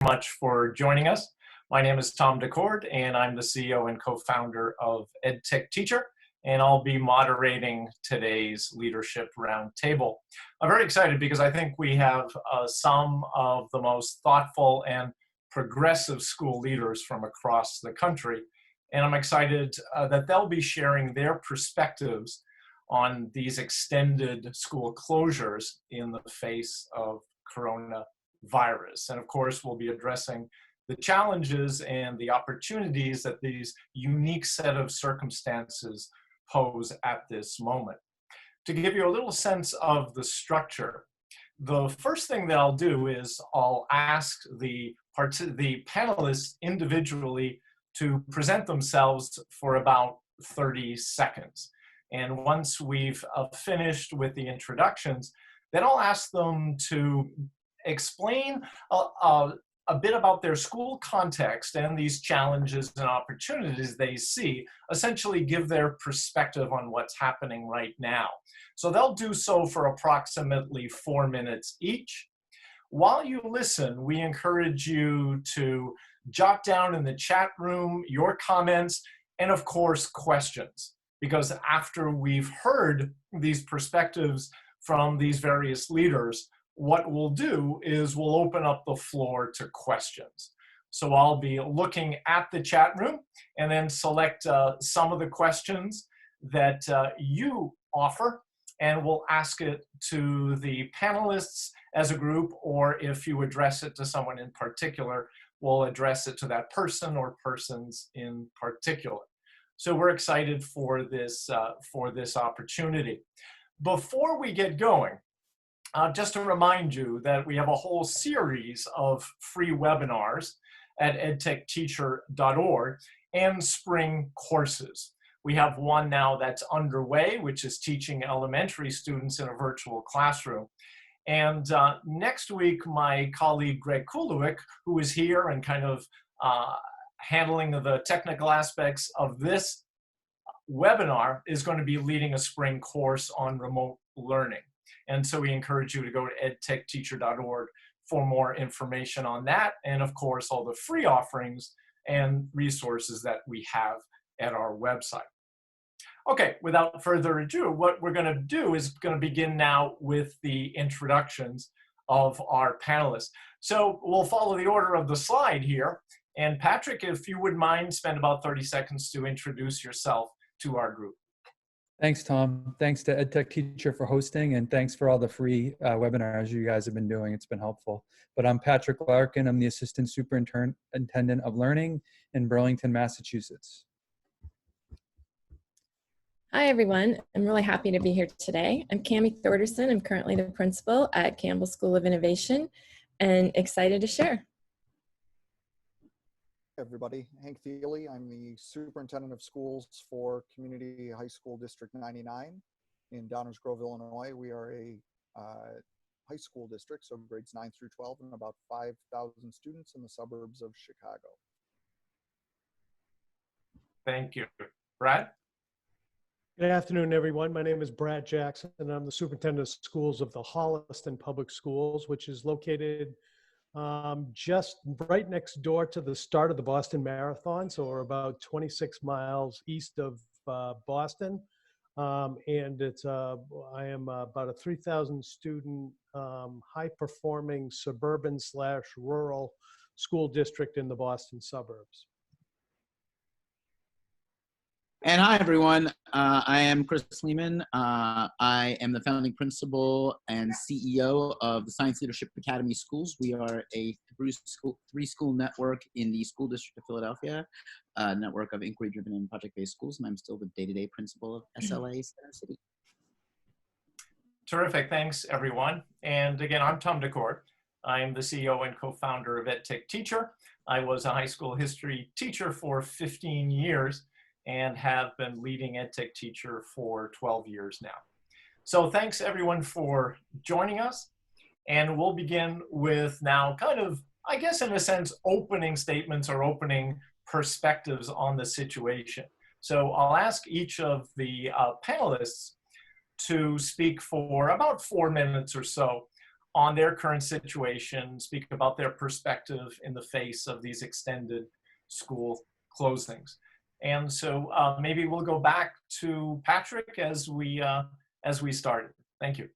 much for joining us. My name is Tom DeCord, and I'm the CEO and co-founder of EdTechTeacher, and I'll be moderating today's Leadership Roundtable. I'm very excited because I think we have some of the most thoughtful and progressive school leaders from across the country, and I'm excited that they'll be sharing their perspectives on these extended school closures in the face of coronavirus. And of course, we'll be addressing the challenges and the opportunities that these unique set of circumstances pose at this moment. To give you a little sense of the structure, the first thing that I'll do is I'll ask the panelists individually to present themselves for about 30 seconds. And once we've finished with the introductions, then I'll ask them to explain a bit about their school context and these challenges and opportunities they see, essentially give their perspective on what's happening right now. So they'll do so for approximately 4 minutes each. While you listen, we encourage you to jot down in the chat room your comments and, of course, questions. Because after we've heard these perspectives from these various leaders, what we'll do is we'll open up the floor to questions. So I'll be looking at the chat room and then select some of the questions that you offer, and we'll ask it to the panelists as a group, or if you address it to someone in particular, we'll address it to that person or persons in particular. So we're excited for this opportunity. Before we get going, just to remind you that we have a whole series of free webinars at edtechteacher.org and spring courses. We have one now that's underway, which is teaching elementary students in a virtual classroom. And next week, my colleague Greg Kulowick, who is here and kind of handling the technical aspects of this webinar, is going to be leading a spring course on remote learning. And so we encourage you to go to edtechteacher.org for more information on that, and of course all the free offerings and resources that we have at our website. Okay, without further ado, what we're going to do is going to begin now with the introductions of our panelists. So we'll follow the order of the slide here. And Patrick, if you would mind, spend about 30 seconds to introduce yourself to our group. Thanks, Tom. Thanks to EdTechTeacher for hosting, and thanks for all the free webinars you guys have been doing. It's been helpful. But I'm Patrick Larkin. I'm the Assistant Superintendent of Learning in Burlington, Massachusetts. Hi, everyone. I'm really happy to be here today. I'm Cammie Thordarson. I'm currently the principal at Campbell School of Innovation and excited to share. Everybody, Hank Thiele. I'm the Superintendent of Schools for Community High School District 99 in Downers Grove, Illinois. We are a high school district, so grades 9 through 12, and about 5,000 students in the suburbs of Chicago. Thank you. Brad? Good afternoon, everyone. My name is Brad Jackson, and I'm the Superintendent of Schools of the Holliston Public Schools, which is located just right next door to the start of the Boston Marathon. So we're about 26 miles east of Boston. And it's I am about a 3,000 student, high performing suburban/rural school district in the Boston suburbs. And hi, everyone. I am Chris Lehmann. I am the founding principal and CEO of the Science Leadership Academy Schools. We are a three-school network in the School District of Philadelphia, a network of inquiry-driven and project-based schools, and I'm still the day-to-day principal of SLA Center City. Terrific. Thanks, everyone. And again, I'm Tom DeCord. I'm the CEO and co-founder of EdTechTeacher. I was a high school history teacher for 15 years. And have been leading EdTechTeacher for 12 years now. So thanks everyone for joining us. And we'll begin with now kind of, I guess in a sense, opening statements or opening perspectives on the situation. So I'll ask each of the panelists to speak for about 4 minutes or so on their current situation, speak about their perspective in the face of these extended school closings. And so maybe we'll go back to Patrick as we started. Thank you.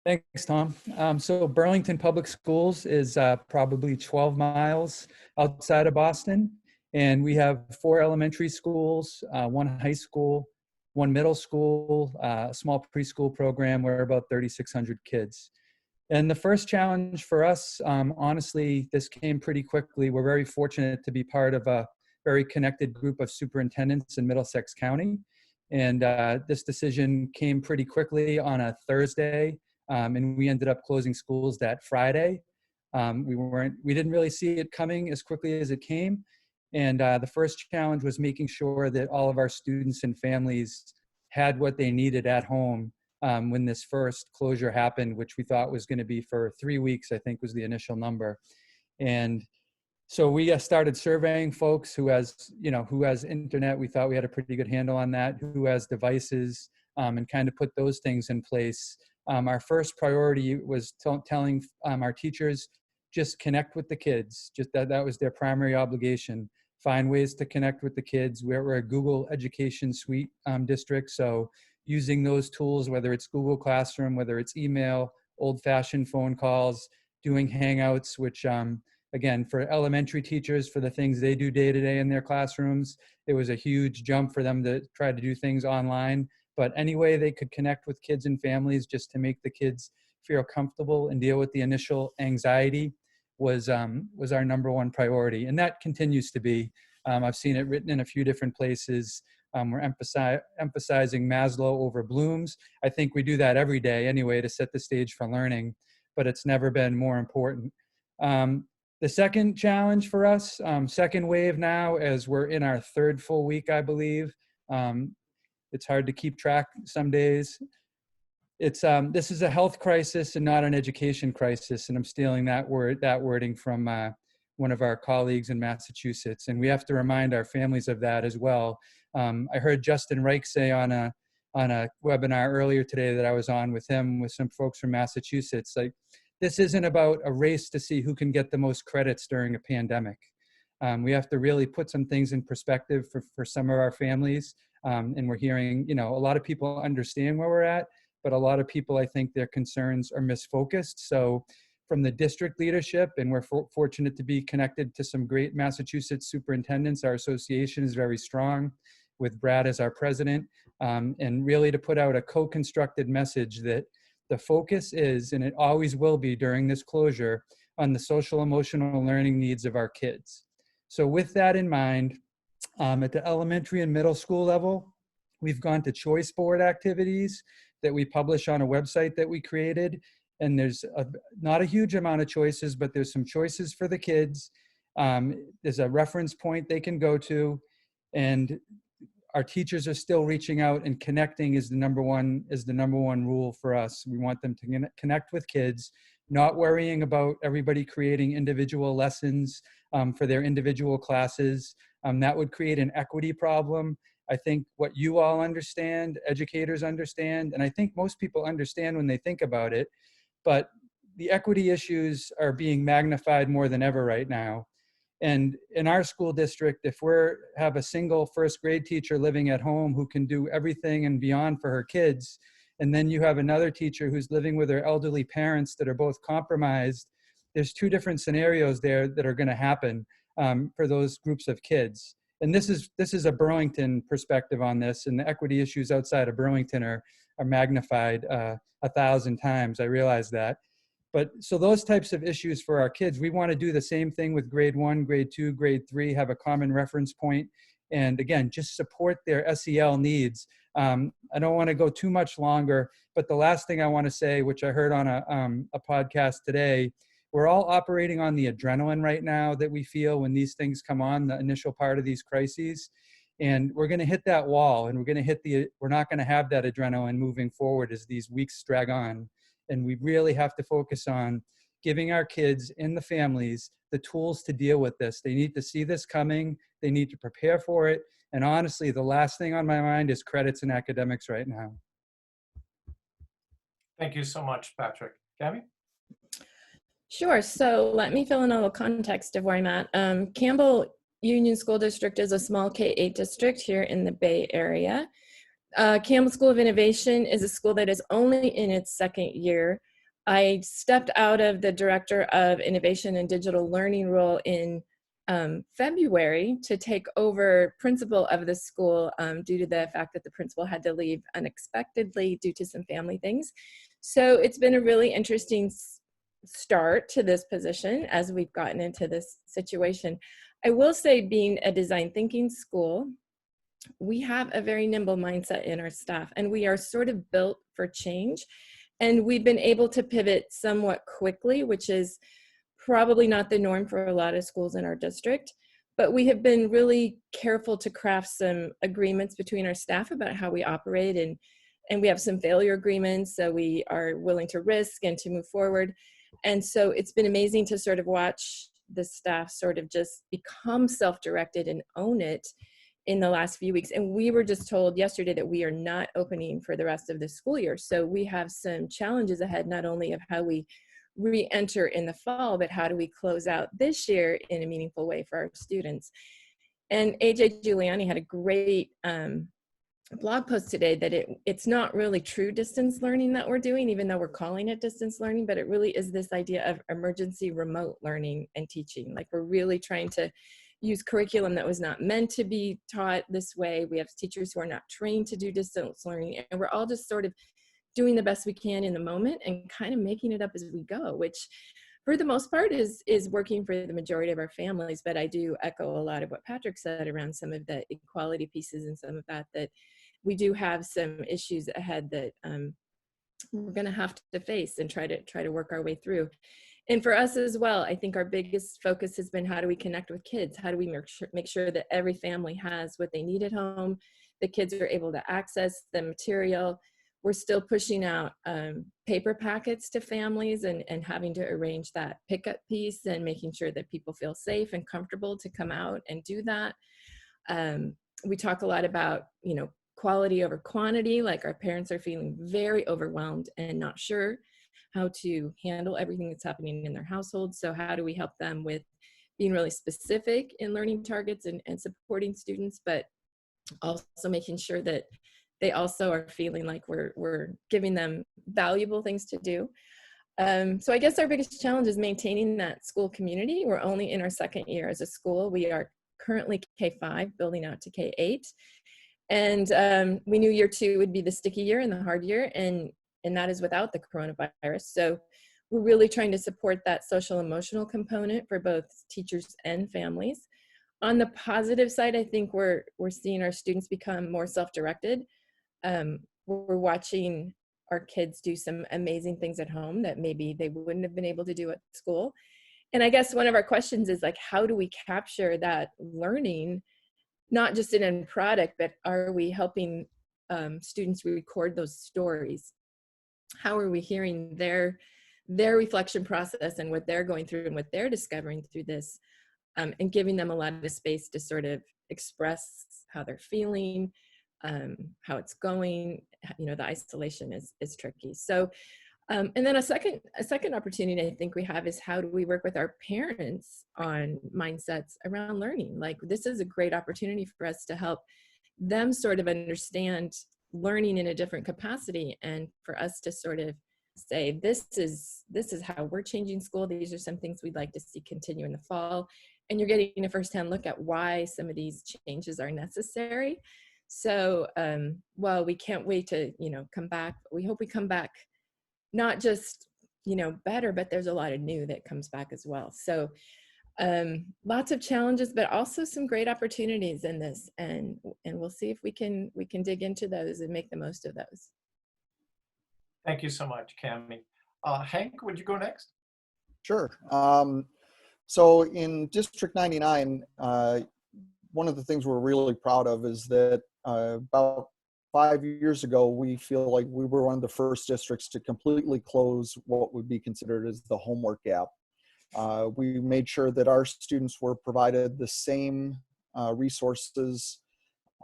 Thanks, Tom. So Burlington Public Schools is probably 12 miles outside of Boston. And we have 4 elementary schools, 1 high school, 1 middle school, a small preschool program where about 3,600 kids. And the first challenge for us, honestly, this came pretty quickly. We're very fortunate to be part of a very connected group of superintendents in Middlesex County. And this decision came pretty quickly on a Thursday. And we ended up closing schools that Friday. We didn't really see it coming as quickly as it came. And the first challenge was making sure that all of our students and families had what they needed at home when this first closure happened, which we thought was going to be for 3 weeks, I think was the initial number. And so we started surveying folks who has internet. We thought we had a pretty good handle on that, who has devices, and kind of put those things in place. Our first priority was telling our teachers, just connect with the kids. Just that was their primary obligation. Find ways to connect with the kids. We're a Google Education Suite district, so using those tools, whether it's Google Classroom, whether it's email, old-fashioned phone calls, doing Hangouts, which again, for elementary teachers, for the things they do day to day in their classrooms, it was a huge jump for them to try to do things online. But any way they could connect with kids and families just to make the kids feel comfortable and deal with the initial anxiety was our number one priority. And that continues to be. I've seen it written in a few different places. We're emphasizing Maslow over Bloom's. I think we do that every day anyway to set the stage for learning, but it's never been more important. The second challenge for us, second wave now, as we're in our 3rd full week, I believe. It's hard to keep track some days. This is a health crisis and not an education crisis, and I'm stealing that wording from one of our colleagues in Massachusetts, and we have to remind our families of that as well. I heard Justin Reich say on a webinar earlier today that I was on with him with some folks from Massachusetts, like, this isn't about a race to see who can get the most credits during a pandemic. We have to really put some things in perspective for some of our families. And we're hearing, a lot of people understand where we're at, but a lot of people, I think their concerns are misfocused. So from the district leadership, and we're fortunate to be connected to some great Massachusetts superintendents. Our association is very strong with Brad as our president, and really to put out a co-constructed message that the focus is, and it always will be during this closure, on the social emotional learning needs of our kids. So with that in mind, at the elementary and middle school level, we've gone to choice board activities that we publish on a website that we created. And there's not a huge amount of choices, but there's some choices for the kids. There's a reference point they can go to, and our teachers are still reaching out, and connecting is the number one rule for us. We want them to connect with kids, not worrying about everybody creating individual lessons for their individual classes. That would create an equity problem. I think what you all understand, educators understand, and I think most people understand when they think about it, but the equity issues are being magnified more than ever right now. And in our school district, if we have a single 1st grade teacher living at home who can do everything and beyond for her kids, and then you have another teacher who's living with her elderly parents that are both compromised, there's 2 different scenarios there that are going to happen for those groups of kids. And this is a Burlington perspective on this, and the equity issues outside of Burlington are magnified 1,000 times. I realize that. But so those types of issues for our kids, we want to do the same thing with grade 1, grade 2, grade 3, have a common reference point, and again, just support their SEL needs. I don't want to go too much longer, but the last thing I want to say, which I heard on a podcast today, we're all operating on the adrenaline right now that we feel when these things come on, the initial part of these crises. And we're going to hit that wall, and we're not going to have that adrenaline moving forward as these weeks drag on. And we really have to focus on giving our kids and the families the tools to deal with this. They need to see this coming. They need to prepare for it. And honestly, the last thing on my mind is credits and academics right now. Thank you so much, Patrick. Cami? Sure. So let me fill in a little context of where I'm at. Campbell Union School District is a small K-8 district here in the Bay Area. Campbell School of Innovation is a school that is only in its second year. I stepped out of the Director of Innovation and Digital Learning role in February to take over principal of the school due to the fact that the principal had to leave unexpectedly due to some family things. So it's been a really interesting start to this position as we've gotten into this situation. I will say, being a design thinking school, we have a very nimble mindset in our staff, and we are sort of built for change. And we've been able to pivot somewhat quickly, which is probably not the norm for a lot of schools in our district. But we have been really careful to craft some agreements between our staff about how we operate, and we have some failure agreements, so we are willing to risk and to move forward. And so it's been amazing to sort of watch the staff sort of just become self-directed and own it in the last few weeks. And we were just told yesterday that we are not opening for the rest of the school year. So we have some challenges ahead, not only of how we re-enter in the fall, but how do we close out this year in a meaningful way for our students. And AJ Giuliani had a great blog post today that it's not really true distance learning that we're doing, even though we're calling it distance learning, but it really is this idea of emergency remote learning and teaching. Like, we're really trying to use curriculum that was not meant to be taught this way. We have teachers who are not trained to do distance learning, and we're all just sort of doing the best we can in the moment and kind of making it up as we go, which for the most part is working for the majority of our families. But I do echo a lot of what Patrick said around some of the equality pieces and some of that we do have some issues ahead that we're going to have to face and try to work our way through. And for us as well, I think our biggest focus has been, how do we connect with kids? How do we make sure that every family has what they need at home? The kids are able to access the material. We're still pushing out paper packets to families and having to arrange that pickup piece and making sure that people feel safe and comfortable to come out and do that. We talk a lot about, quality over quantity. Like, our parents are feeling very overwhelmed and not sure how to handle everything that's happening in their household. So how do we help them with being really specific in learning targets and supporting students, but also making sure that they also are feeling like we're giving them valuable things to do. So I guess our biggest challenge is maintaining that school community. We're only in our second year as a school. We are currently K-5, building out to K-8. And we knew year 2 would be the sticky year and the hard year, and that is without the coronavirus. So we're really trying to support that social emotional component for both teachers and families. On the positive side, I think we're seeing our students become more self-directed. We're watching our kids do some amazing things at home that maybe they wouldn't have been able to do at school. And I guess one of our questions is, like, how do we capture that learning, not just in a product, but are we helping students record those stories? How are we hearing their reflection process and what they're going through and what they're discovering through this, and giving them a lot of space to sort of express how they're feeling, how it's going. The isolation is tricky. So, and then a second opportunity I think we have is, how do we work with our parents on mindsets around learning? Like, this is a great opportunity for us to help them sort of understand learning in a different capacity, and for us to sort of say, this is how we're changing school. These are some things we'd like to see continue in the fall. And you're getting a firsthand look at why some of these changes are necessary. So while we can't wait to, come back, we hope we come back not just, better, but there's a lot of new that comes back as well. So lots of challenges, but also some great opportunities in this. And we'll see if we can dig into those and make the most of those. Thank you so much, Cami. Hank, would you go next? Sure. So in District 99, one of the things we're really proud of is that about 5 years ago, we feel like we were one of the first districts to completely close what would be considered as the homework gap. We made sure that our students were provided the same resources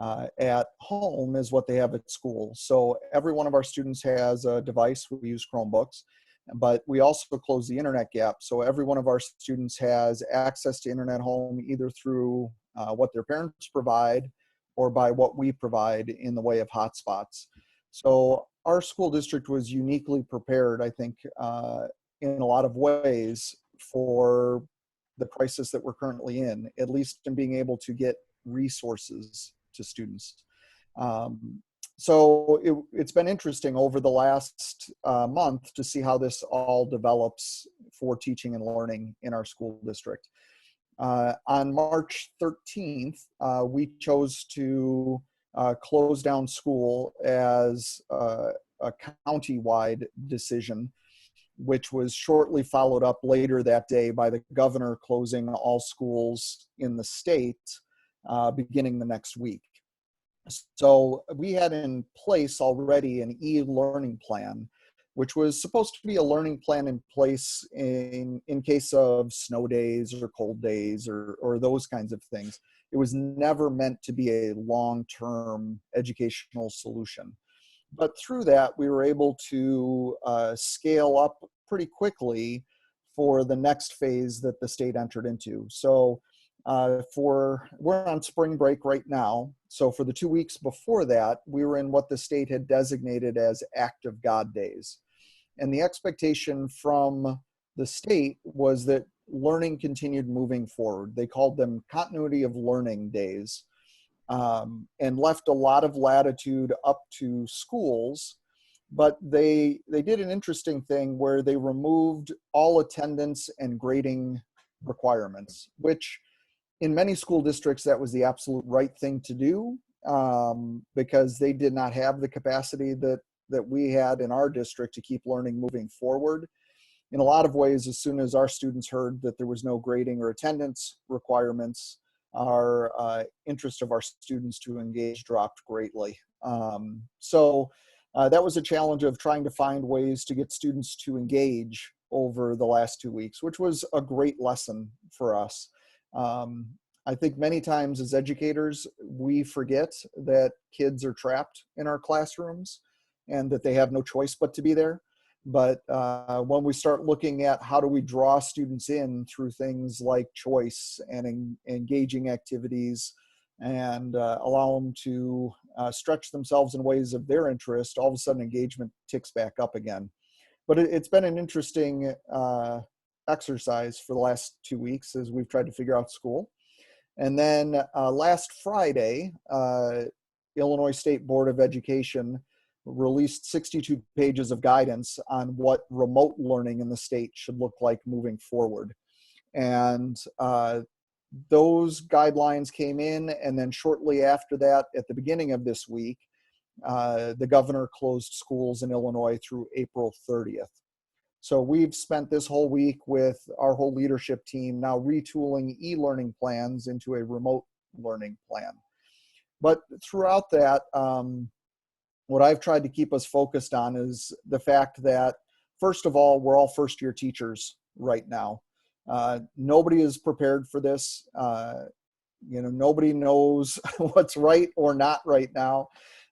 at home as what they have at school. So every one of our students has a device. We use Chromebooks, but we also close the internet gap. So every one of our students has access to internet home, either through what their parents provide or by what we provide in the way of hotspots. So our school district was uniquely prepared, I think, in a lot of ways for the crisis that we're currently in, at least in being able to get resources to students. So it's been interesting over the last month to see how this all develops for teaching and learning in our school district. On March 13th, we chose to close down school as a county-wide decision, which was shortly followed up later that day by the governor closing all schools in the state beginning the next week. So we had in place already an e-learning plan, which was supposed to be a learning plan in place in case of snow days or cold days or those kinds of things. It was never meant to be a long-term educational solution. But through that, we were able to scale up pretty quickly for the next phase that the state entered into. So we're on spring break right now. So for the 2 weeks before that, we were in what the state had designated as Act of God days. And the expectation from the state was that learning continued moving forward. They called them continuity of learning days, and left a lot of latitude up to schools. But they did an interesting thing where they removed all attendance and grading requirements, which in many school districts, that was the absolute right thing to do, because they did not have the capacity that we had in our district to keep learning moving forward. In a lot of ways, as soon as our students heard that there was no grading or attendance requirements, our interest of our students to engage dropped greatly. So that was a challenge of trying to find ways to get students to engage over the last 2 weeks, which was a great lesson for us. I think many times as educators, we forget that kids are trapped in our classrooms and that they have no choice but to be there. But when we start looking at how do we draw students in through things like choice and engaging activities and allow them to stretch themselves in ways of their interest, all of a sudden engagement ticks back up again. But it's been an interesting exercise for the last 2 weeks as we've tried to figure out school. And then last Friday, Illinois State Board of Education released 62 pages of guidance on what remote learning in the state should look like moving forward. And those guidelines came in, and then shortly after that, at the beginning of this week, the governor closed schools in Illinois through April 30th. So we've spent this whole week with our whole leadership team now retooling e-learning plans into a remote learning plan. But throughout that, what I've tried to keep us focused on is the fact that, first of all, we're all first-year teachers right now. Nobody is prepared for this. Nobody knows what's right or not right now.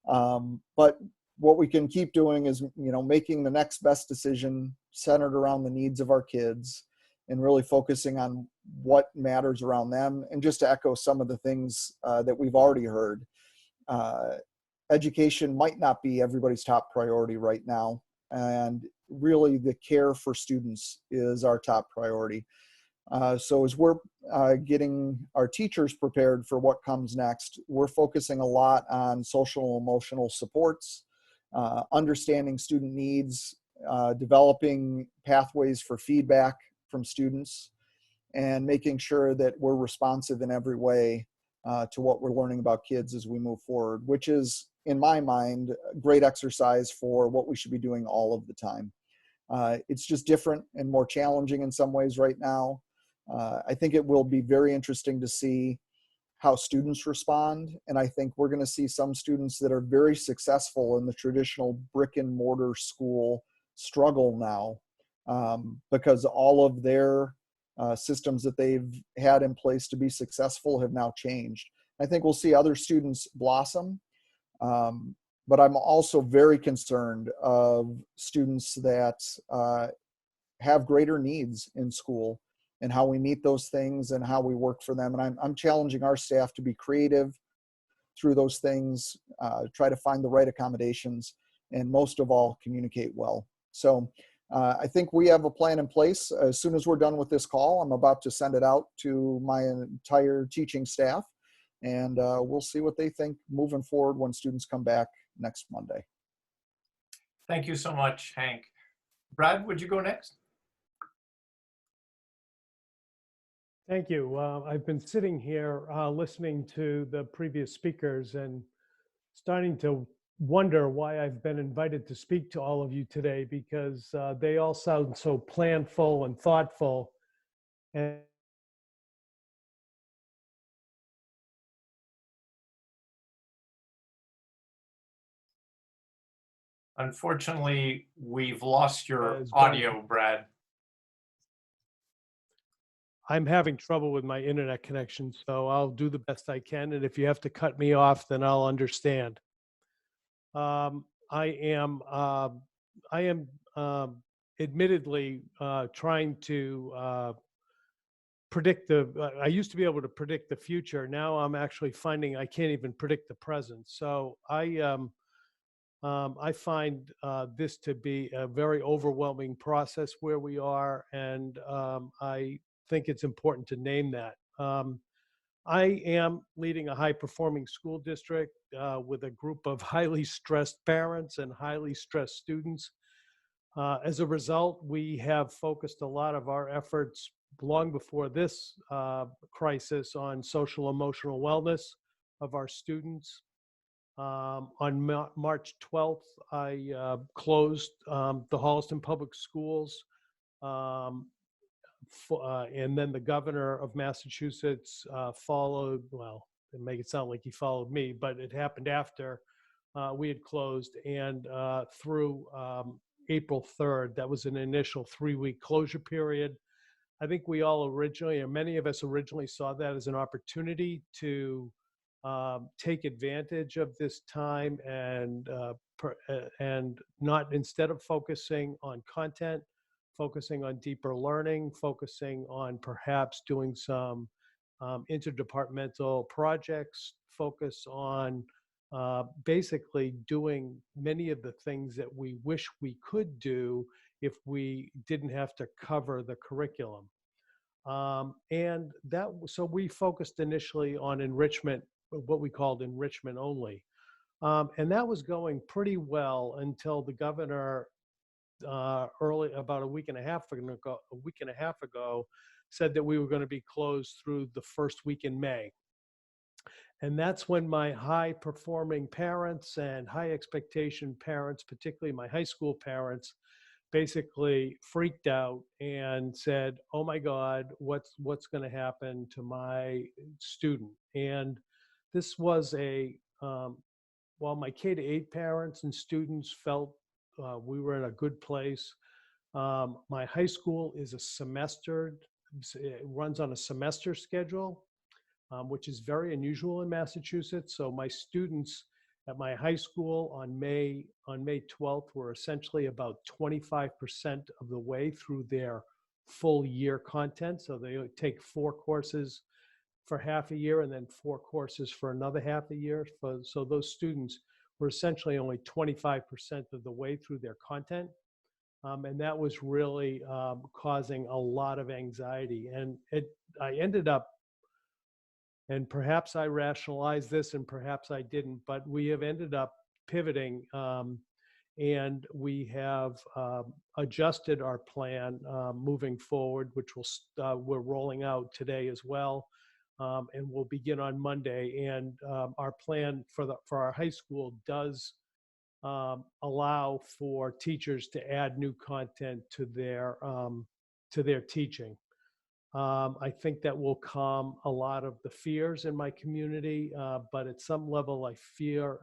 But what we can keep doing is, making the next best decision centered around the needs of our kids and really focusing on what matters around them. And just to echo some of the things that we've already heard, education might not be everybody's top priority right now. And really the care for students is our top priority. So as we're getting our teachers prepared for what comes next, we're focusing a lot on social and emotional supports, understanding student needs, developing pathways for feedback from students, and making sure that we're responsive in every way to what we're learning about kids as we move forward, which is, in my mind, a great exercise for what we should be doing all of the time. It's just different and more challenging in some ways right now. I think it will be very interesting to see how students respond. And I think we're going to see some students that are very successful in the traditional brick and mortar school struggle now because all of their systems that they've had in place to be successful have now changed. I think we'll see other students blossom. But I'm also very concerned of students that have greater needs in school and how we meet those things and how we work for them. And I'm challenging our staff to be creative through those things, try to find the right accommodations, and most of all, communicate well. So I think we have a plan in place. As soon as we're done with this call, I'm about to send it out to my entire teaching staff, and we'll see what they think moving forward when students come back next Monday. Thank you so much, Hank. Brad, would you go next? Thank you. I've been sitting here listening to the previous speakers and starting to wonder why I've been invited to speak to all of you today, because they all sound so planful and thoughtful. And Unfortunately, we've lost your As audio, Brad. I'm having trouble with my internet connection, so I'll do the best I can. And if you have to cut me off, then I'll understand. I am admittedly trying to predict I used to be able to predict the future. Now I'm actually finding I can't even predict the present. So I find this to be a very overwhelming process where we are, and I think it's important to name that. I am leading a high-performing school district with a group of highly stressed parents and highly stressed students. As a result, we have focused a lot of our efforts long before this crisis on social emotional wellness of our students. On March 12th, I closed the Holliston Public Schools, and then the governor of Massachusetts followed. Well, they make it sound like he followed me, but it happened after we had closed, and through April 3rd, that was an initial 3-week closure period. I think we all originally, or many of us originally, saw that as an opportunity to take advantage of this time and not, instead of focusing on content, focusing on deeper learning, focusing on perhaps doing some interdepartmental projects, focus on basically doing many of the things that we wish we could do if we didn't have to cover the curriculum. And that, so we focused initially on enrichment, what we called enrichment only. And that was going pretty well until the governor early, about a week and a half ago, said that we were going to be closed through the first week in May. And that's when my high performing parents and high expectation parents, particularly my high school parents, basically freaked out and said, "Oh my God, what's going to happen to my student?" And this was while my K-8 parents and students felt we were in a good place, my high school is it runs on a semester schedule, which is very unusual in Massachusetts. So my students at my high school on May 12th were essentially about 25% of the way through their full year content. So they take 4 courses for half a year and then 4 courses for another half a year. So those students were essentially only 25% of the way through their content. And that was really causing a lot of anxiety. And I ended up, and perhaps I rationalized this and perhaps I didn't, but we have ended up pivoting, and we have adjusted our plan moving forward, which we're rolling out today as well, and we'll begin on Monday. And our plan for our high school does allow for teachers to add new content to their teaching. I think that will calm a lot of the fears in my community, but at some level I feel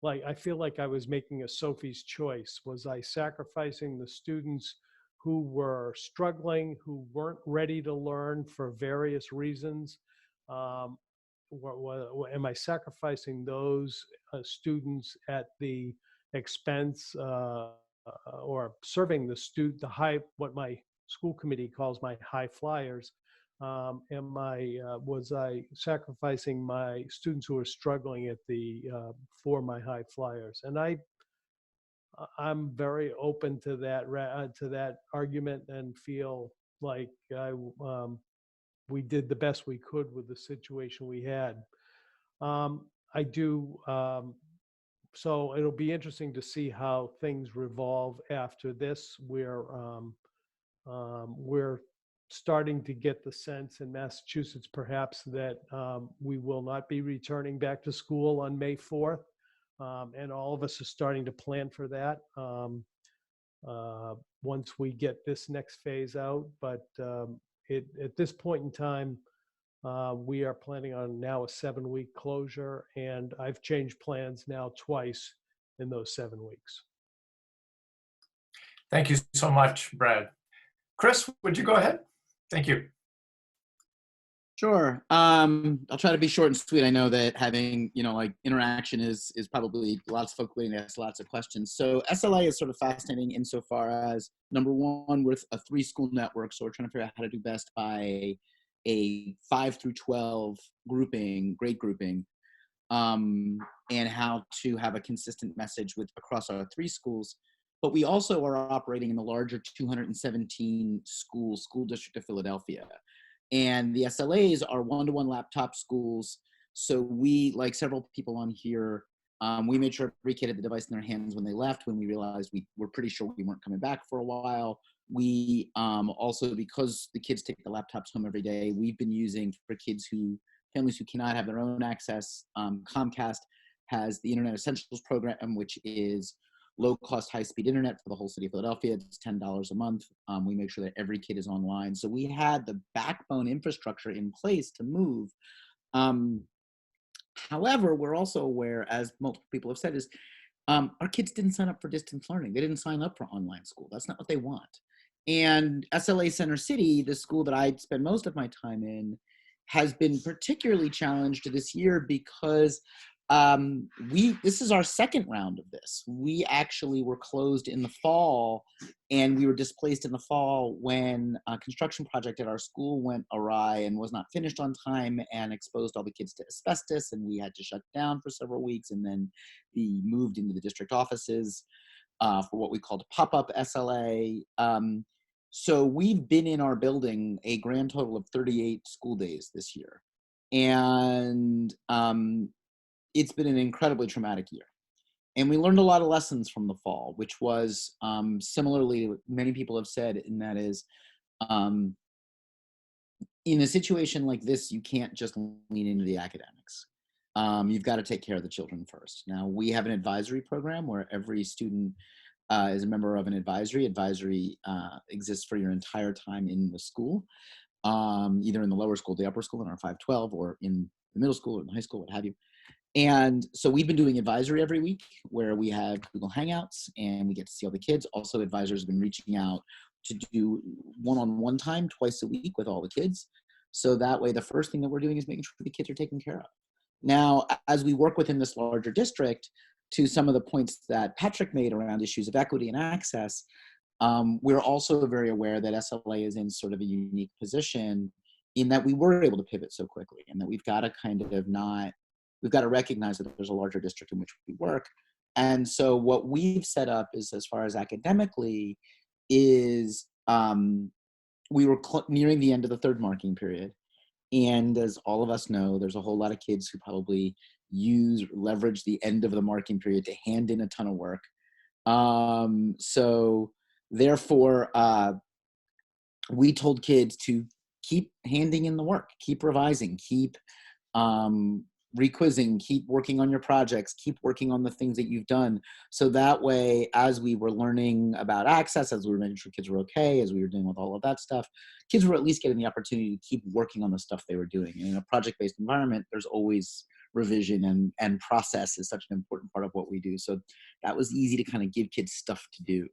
like I was making a Sophie's choice. Was I sacrificing the students who were struggling, who weren't ready to learn for various reasons? am I sacrificing those students at the expense or serving the high, what my school committee calls my high flyers? Was I sacrificing my students who are struggling at for my high flyers? And I'm very open to that argument, and feel like we did the best we could with the situation we had. I do. So it'll be interesting to see how things revolve after this. We're starting to get the sense in Massachusetts, perhaps, that we will not be returning back to school on May 4th. And all of us are starting to plan for that once we get this next phase out. But at this point in time, we are planning on now a 7-week closure, and I've changed plans now twice in those 7 weeks. Thank you so much, Brad. Chris, would you go ahead? Thank you. Sure. I'll try to be short and sweet. I know that having, like interaction is probably lots of folks waiting to ask lots of questions. So SLA is sort of fascinating insofar as, number one, we're a 3-school network. So we're trying to figure out how to do best by a 5 through 12 grade grouping, and how to have a consistent message across our 3 schools. But we also are operating in the larger 217 school district of Philadelphia. And the SLAs are one-to-one laptop schools. So we, like several people on here, we made sure every kid had the device in their hands when they left, when we realized we were pretty sure we weren't coming back for a while. We also, because the kids take the laptops home every day, we've been using, for families who cannot have their own access, Comcast has the Internet Essentials program, which is low-cost, high-speed internet for the whole city of Philadelphia. It's $10 a month. We make sure that every kid is online. So we had the backbone infrastructure in place to move. However, we're also aware, as multiple people have said, is our kids didn't sign up for distance learning. They didn't sign up for online school. That's not what they want. And SLA Center City, the school that I spend most of my time in, has been particularly challenged this year because this is our second round of this. We actually were closed in the fall, and we were displaced in the fall when a construction project at our school went awry and was not finished on time and exposed all the kids to asbestos, and we had to shut down for several weeks and then be moved into the district offices for what we called pop-up SLA. So we've been in our building a grand total of 38 school days this year. And it's been an incredibly traumatic year. And we learned a lot of lessons from the fall, which was similarly, many people have said, and that is, in a situation like this, you can't just lean into the academics. You've got to take care of the children first. Now, we have an advisory program where every student is a member of an advisory. Advisory exists for your entire time in the school, either in the lower school, the upper school, in our 512, or in the middle school, or in the high school, what have you. And so we've been doing advisory every week, where we have Google Hangouts and we get to see all the kids. Also, advisors have been reaching out to do one-on-one time twice a week with all the kids. So that way, the first thing that we're doing is making sure the kids are taken care of. Now, as we work within this larger district, to some of the points that Patrick made around issues of equity and access, we're also very aware that SLA is in sort of a unique position in that we were able to pivot so quickly, and that we've got to we've got to recognize that there's a larger district in which we work. And so what we've set up is, as far as academically, is we were nearing the end of the third marking period. And as all of us know, there's a whole lot of kids who probably leverage the end of the marking period to hand in a ton of work. So therefore, we told kids to keep handing in the work, keep revising, keep requizzing, keep working on your projects, keep working on the things that you've done. So that way, as we were learning about access, as we were making sure kids were okay, as we were dealing with all of that stuff, kids were at least getting the opportunity to keep working on the stuff they were doing. And in a project-based environment, there's always revision, and process is such an important part of what we do. So that was easy to kind of give kids stuff to do.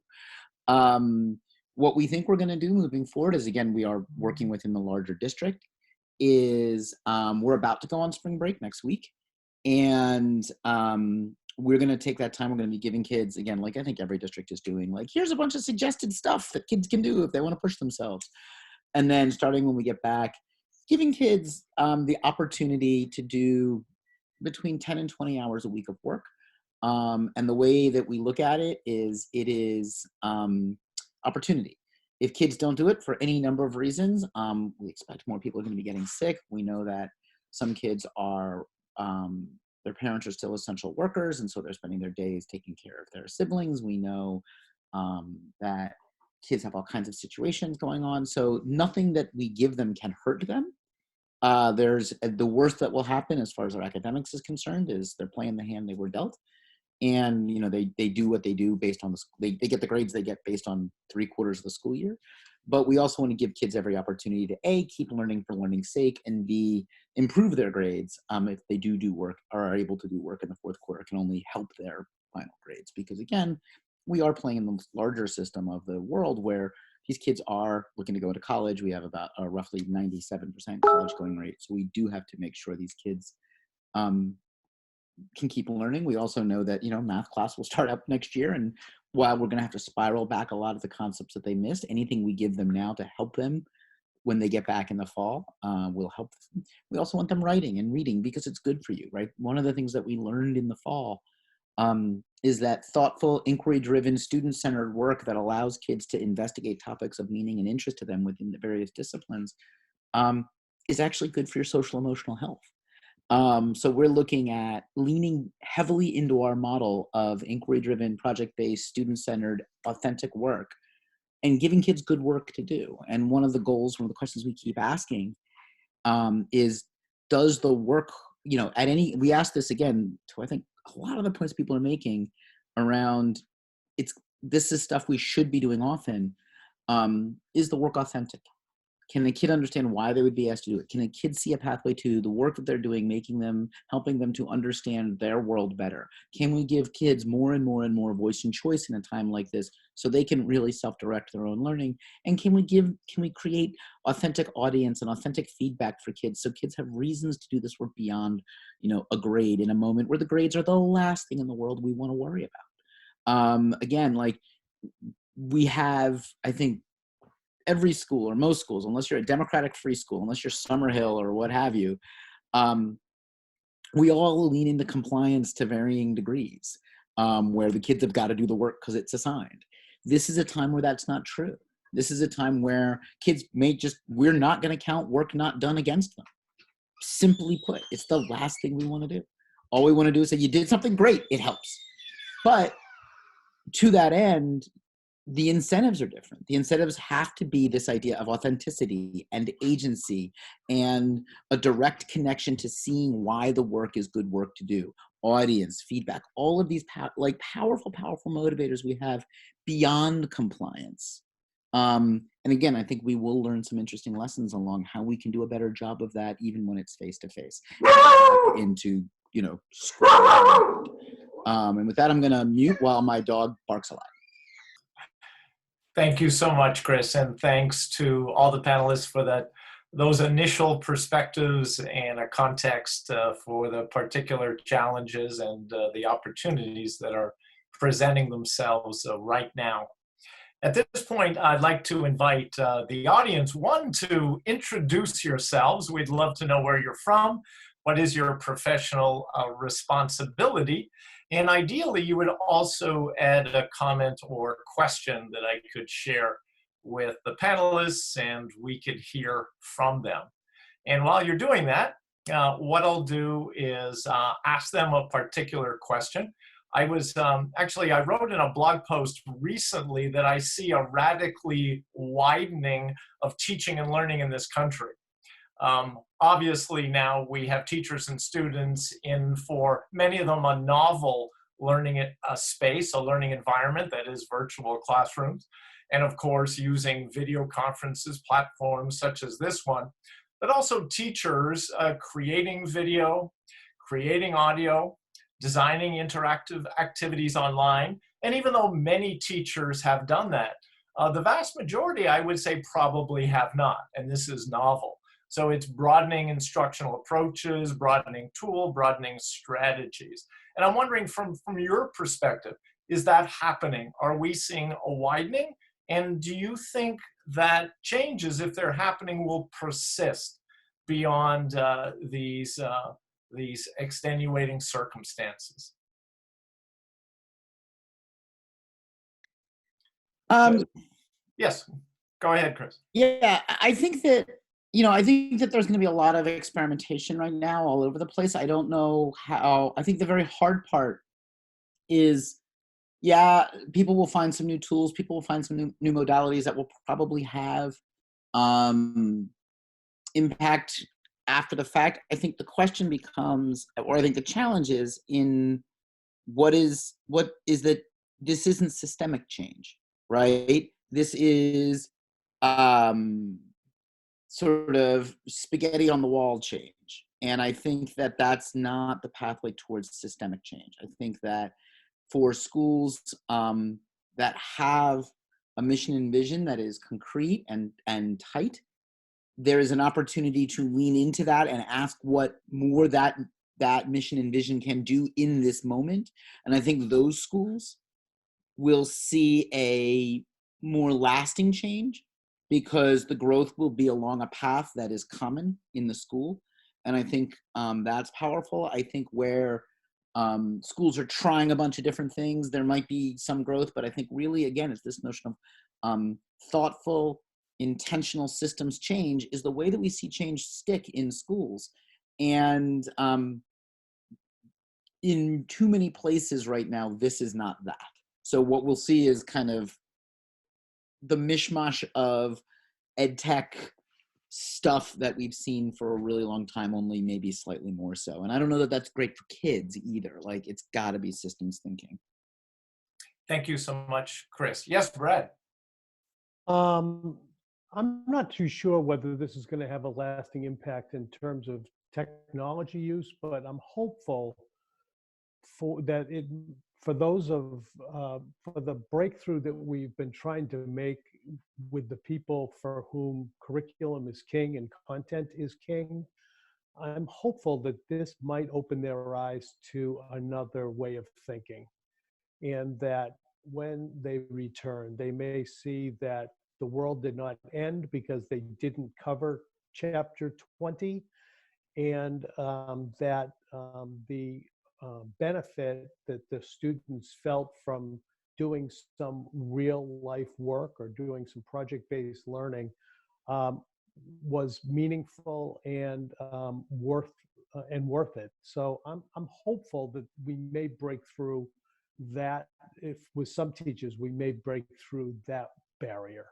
What we think we're going to do moving forward is, again, we are working within the larger district. is we're about to go on spring break next week. And we're going to take that time. We're going to be giving kids, again, like I think every district is doing, like, here's a bunch of suggested stuff that kids can do if they want to push themselves. And then starting when we get back, giving kids the opportunity to do between 10 and 20 hours a week of work. And the way that we look at it is opportunity. If kids don't do it for any number of reasons, we expect more people are going to be getting sick. We know that some kids are, their parents are still essential workers, and so they're spending their days taking care of their siblings. We know that kids have all kinds of situations going on. So nothing that we give them can hurt them. There's the worst that will happen as far as their academics is concerned is they're playing the hand they were dealt. And, you know, they do what they do based on they get the grades they get based on 3/4 of the school year. But we also want to give kids every opportunity to A, keep learning for learning's sake, and B, improve their grades if they do work or are able to do work in the fourth quarter. It can only help their final grades. Because again, we are playing in the larger system of the world where these kids are looking to go to college. We have about a roughly 97% college going rate. So we do have to make sure these kids can keep learning. We also know that, you know, math class will start up next year, and while we're going to have to spiral back a lot of the concepts that they missed, anything we give them now to help them when they get back in the fall will help them. We also want them writing and reading because it's good for you, right? One of the things that we learned in the fall is that thoughtful, inquiry-driven, student-centered work that allows kids to investigate topics of meaning and interest to them within the various disciplines is actually good for your social emotional health. So we're looking at leaning heavily into our model of inquiry-driven, project-based, student-centered, authentic work and giving kids good work to do. And one of the the questions we keep asking is, does the work, you know, we asked this again to, I think, a lot of the points people are making around, this is stuff we should be doing often. Is the work authentic? Can the kid understand why they would be asked to do it? Can a kid see a pathway to the work that they're doing, helping them to understand their world better? Can we give kids more and more and more voice and choice in a time like this so they can really self-direct their own learning? And can we create authentic audience and authentic feedback for kids so kids have reasons to do this work beyond, you know, a grade in a moment where the grades are the last thing in the world we want to worry about? Again, like we have, I think, every school or most schools, unless you're a democratic free school, unless you're Summerhill or what have you, we all lean into compliance to varying degrees, where the kids have got to do the work because it's assigned. This is a time where that's not true. This is a time where kids we're not going to count work not done against them. Simply put, it's the last thing we want to do. All we want to do is say, you did something great, it helps. But to that end, the incentives are different. The incentives have to be this idea of authenticity and agency and a direct connection to seeing why the work is good work to do. Audience, feedback, all of these powerful motivators we have beyond compliance. And again, I think we will learn some interesting lessons along how we can do a better job of that, even when it's face-to-face. Into, you know, and with that, I'm going to mute while my dog barks a lot. Thank you so much, Chris, and thanks to all the panelists for those initial perspectives and a context for the particular challenges and the opportunities that are presenting themselves right now. At this point, I'd like to invite the audience, one, to introduce yourselves. We'd love to know where you're from, what is your professional responsibility, and ideally, you would also add a comment or question that I could share with the panelists and we could hear from them. And while you're doing that, what I'll do is ask them a particular question. I wrote in a blog post recently that I see a radically widening of teaching and learning in this country. Obviously now we have teachers and students in, for many of them, a novel learning space, a learning environment that is virtual classrooms. And of course, using video conferences, platforms such as this one, but also teachers creating video, creating audio, designing interactive activities online. And even though many teachers have done that, the vast majority, I would say, probably have not. And this is novel. So it's broadening instructional approaches, broadening tool, broadening strategies. And I'm wondering from your perspective, is that happening? Are we seeing a widening? And do you think that changes, if they're happening, will persist beyond these extenuating circumstances? Yes, go ahead, Chris. Yeah, I think that, I think that there's going to be a lot of experimentation right now all over the place. I don't know how. I think the very hard part is, yeah, people will find some new tools, people will find some new modalities that will probably have impact after the fact. I think the question becomes, or I think the challenge is in what is that this isn't systemic change, right? This is sort of spaghetti on the wall change. And I think that that's not the pathway towards systemic change. I think that for schools that have a mission and vision that is concrete and tight, there is an opportunity to lean into that and ask what more that mission and vision can do in this moment. And I think those schools will see a more lasting change because the growth will be along a path that is common in the school. And I think that's powerful. I think where schools are trying a bunch of different things, there might be some growth, but I think really, again, it's this notion of thoughtful, intentional systems change is the way that we see change stick in schools. And in too many places right now, this is not that. So what we'll see is kind of the mishmash of ed tech stuff that we've seen for a really long time, only maybe slightly more so. And I don't know that that's great for kids either. Like, it's got to be systems thinking. Thank you so much, Chris. Yes, Brad. I'm not too sure whether this is going to have a lasting impact in terms of technology use, but I'm hopeful for the breakthrough that we've been trying to make with the people for whom curriculum is king and content is king. I'm hopeful that this might open their eyes to another way of thinking, and that when they return, they may see that the world did not end because they didn't cover chapter 20, and that the benefit that the students felt from doing some real life work or doing some project-based learning was meaningful and worth it. So I'm hopeful that we may break through that. If with some teachers, we may break through that barrier.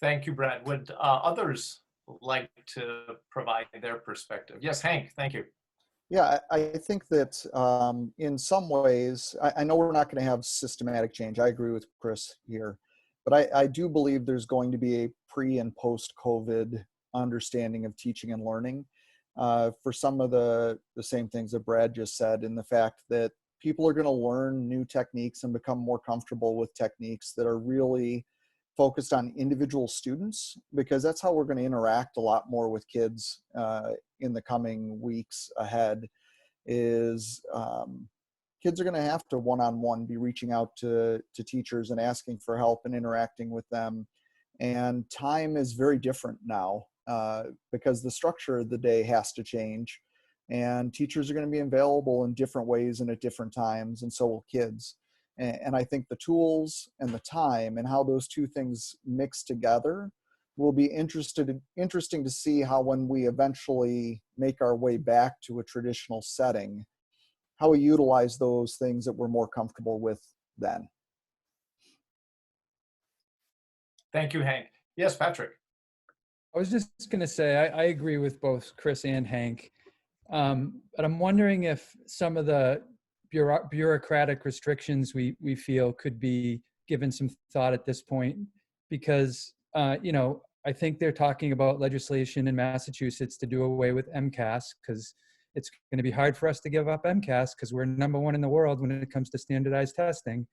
Thank you, Brad. Would others like to provide their perspective? Yes, Hank, thank you. Yeah, I think that in some ways, I know we're not going to have systematic change. I agree with Chris here, but I do believe there's going to be a pre and post-COVID understanding of teaching and learning for some of the same things that Brad just said, in the fact that people are going to learn new techniques and become more comfortable with techniques that are really focused on individual students, because that's how we're going to interact a lot more with kids in the coming weeks ahead. Is kids are going to have to one-on-one be reaching out to teachers and asking for help and interacting with them. And time is very different now because the structure of the day has to change, and teachers are going to be available in different ways and at different times, and so will kids. And I think the tools and the time and how those two things mix together will be interesting to see how, when we eventually make our way back to a traditional setting, how we utilize those things that we're more comfortable with then. Thank you, Hank. Yes, Patrick. I was just going to say, I agree with both Chris and Hank. But I'm wondering if some of the bureaucratic restrictions we feel could be given some thought at this point, because I think they're talking about legislation in Massachusetts to do away with MCAS, because it's going to be hard for us to give up MCAS because we're #1 in the world when it comes to standardized testing.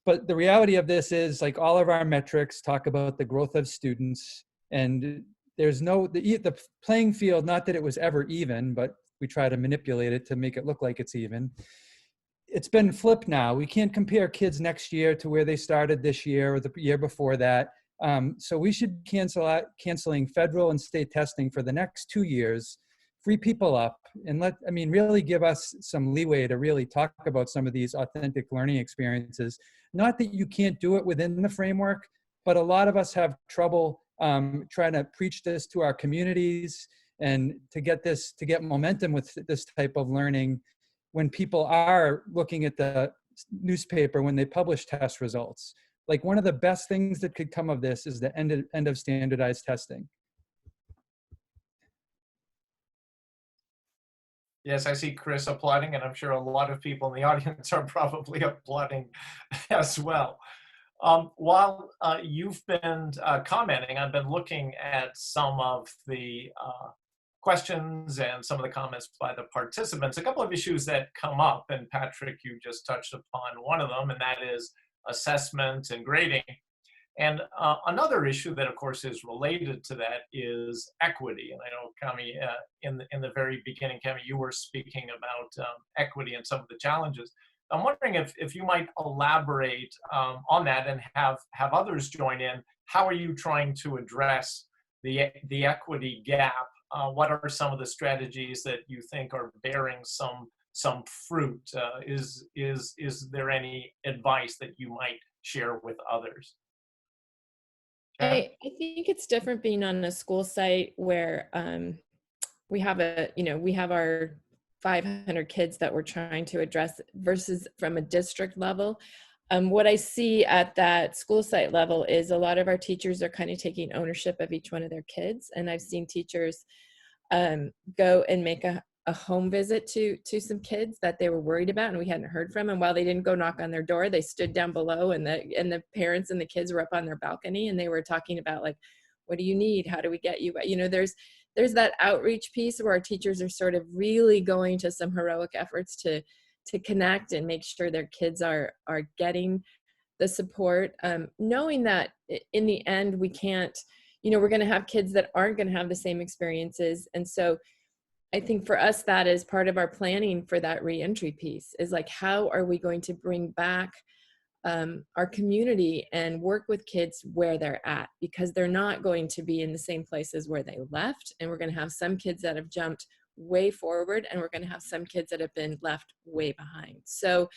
But the reality of this is, like, all of our metrics talk about the growth of students, and there's the playing field, not that it was ever even, but we try to manipulate it to make it look like it's even. It's been flipped now. We can't compare kids next year to where they started this year or the year before that. So we should canceling federal and state testing for the next 2 years, free people up, and really give us some leeway to really talk about some of these authentic learning experiences. Not that you can't do it within the framework, but a lot of us have trouble trying to preach this to our communities and to get momentum with this type of learning when people are looking at the newspaper when they publish test results. Like, one of the best things that could come of this is the end of standardized testing. Yes, I see Chris applauding, and I'm sure a lot of people in the audience are probably applauding as well. While you've been commenting, I've been looking at some of the questions and some of the comments by the participants. A couple of issues that come up, and Patrick, you just touched upon one of them, and that is assessment and grading. And another issue that, of course, is related to that is equity. And I know, Kami, in the very beginning, Kami, you were speaking about equity and some of the challenges. I'm wondering if you might elaborate on that and have others join in. How are you trying to address the equity gap? What are some of the strategies that you think are bearing some fruit? Is there any advice that you might share with others? I think it's different being on a school site where we have our 500 kids that we're trying to address versus from a district level. What I see at that school site level is a lot of our teachers are kind of taking ownership of each one of their kids. And I've seen teachers go and make a home visit to some kids that they were worried about and we hadn't heard from. And while they didn't go knock on their door, they stood down below, and the parents and the kids were up on their balcony, and they were talking about, like, what do you need? How do we get you? There's that outreach piece where our teachers are sort of really going to some heroic efforts to connect and make sure their kids are getting the support, knowing that in the end we can't, we're going to have kids that aren't going to have the same experiences. And so I think for us, that is part of our planning for that reentry piece, is like, how are we going to bring back our community and work with kids where they're at, because they're not going to be in the same places where they left. And we're going to have some kids that have jumped way forward, and we're going to have some kids that have been left way behind. So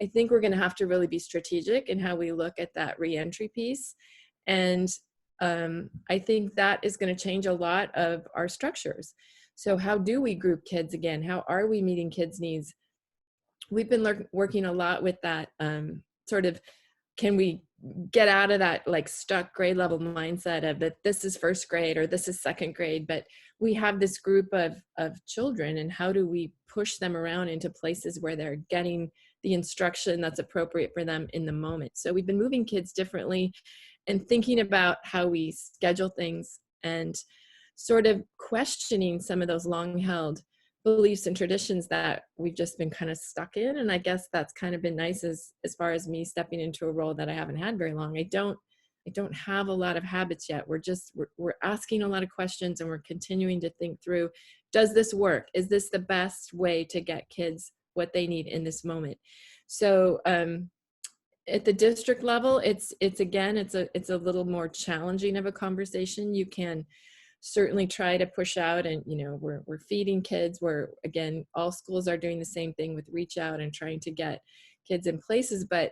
I think we're going to have to really be strategic in how we look at that reentry piece. And I think that is going to change a lot of our structures. So how do we group kids again? How are we meeting kids' needs? We've been working a lot with that sort of, can we get out of that like stuck grade level mindset of that this is first grade or this is second grade, but we have this group of children, and how do we push them around into places where they're getting the instruction that's appropriate for them in the moment. So we've been moving kids differently and thinking about how we schedule things and sort of questioning some of those long held beliefs and traditions that we've just been kind of stuck in. And I guess that's kind of been nice as far as me stepping into a role that I haven't had very long. I don't have a lot of habits yet. We're asking a lot of questions, and we're continuing to think through, does this work? Is this the best way to get kids what they need in this moment? So at the district level, it's a little more challenging of a conversation. You can certainly try to push out, and we're feeding kids, where again all schools are doing the same thing with reach out and trying to get kids in places, but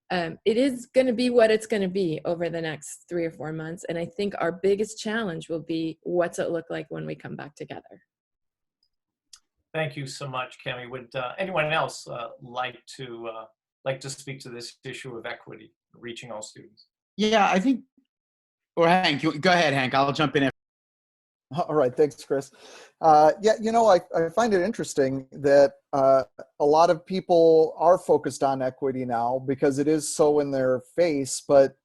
it is going to be what it's going to be over the next 3 or 4 months. And I think our biggest challenge will be, what's it look like when we come back together? Thank you so much, Cami. Would anyone else like to speak to this issue of equity, reaching all students? Yeah, I think, or Hank, go ahead, Hank. I'll jump in. All right, thanks, Chris. I find it interesting that a lot of people are focused on equity now because it is so in their face, but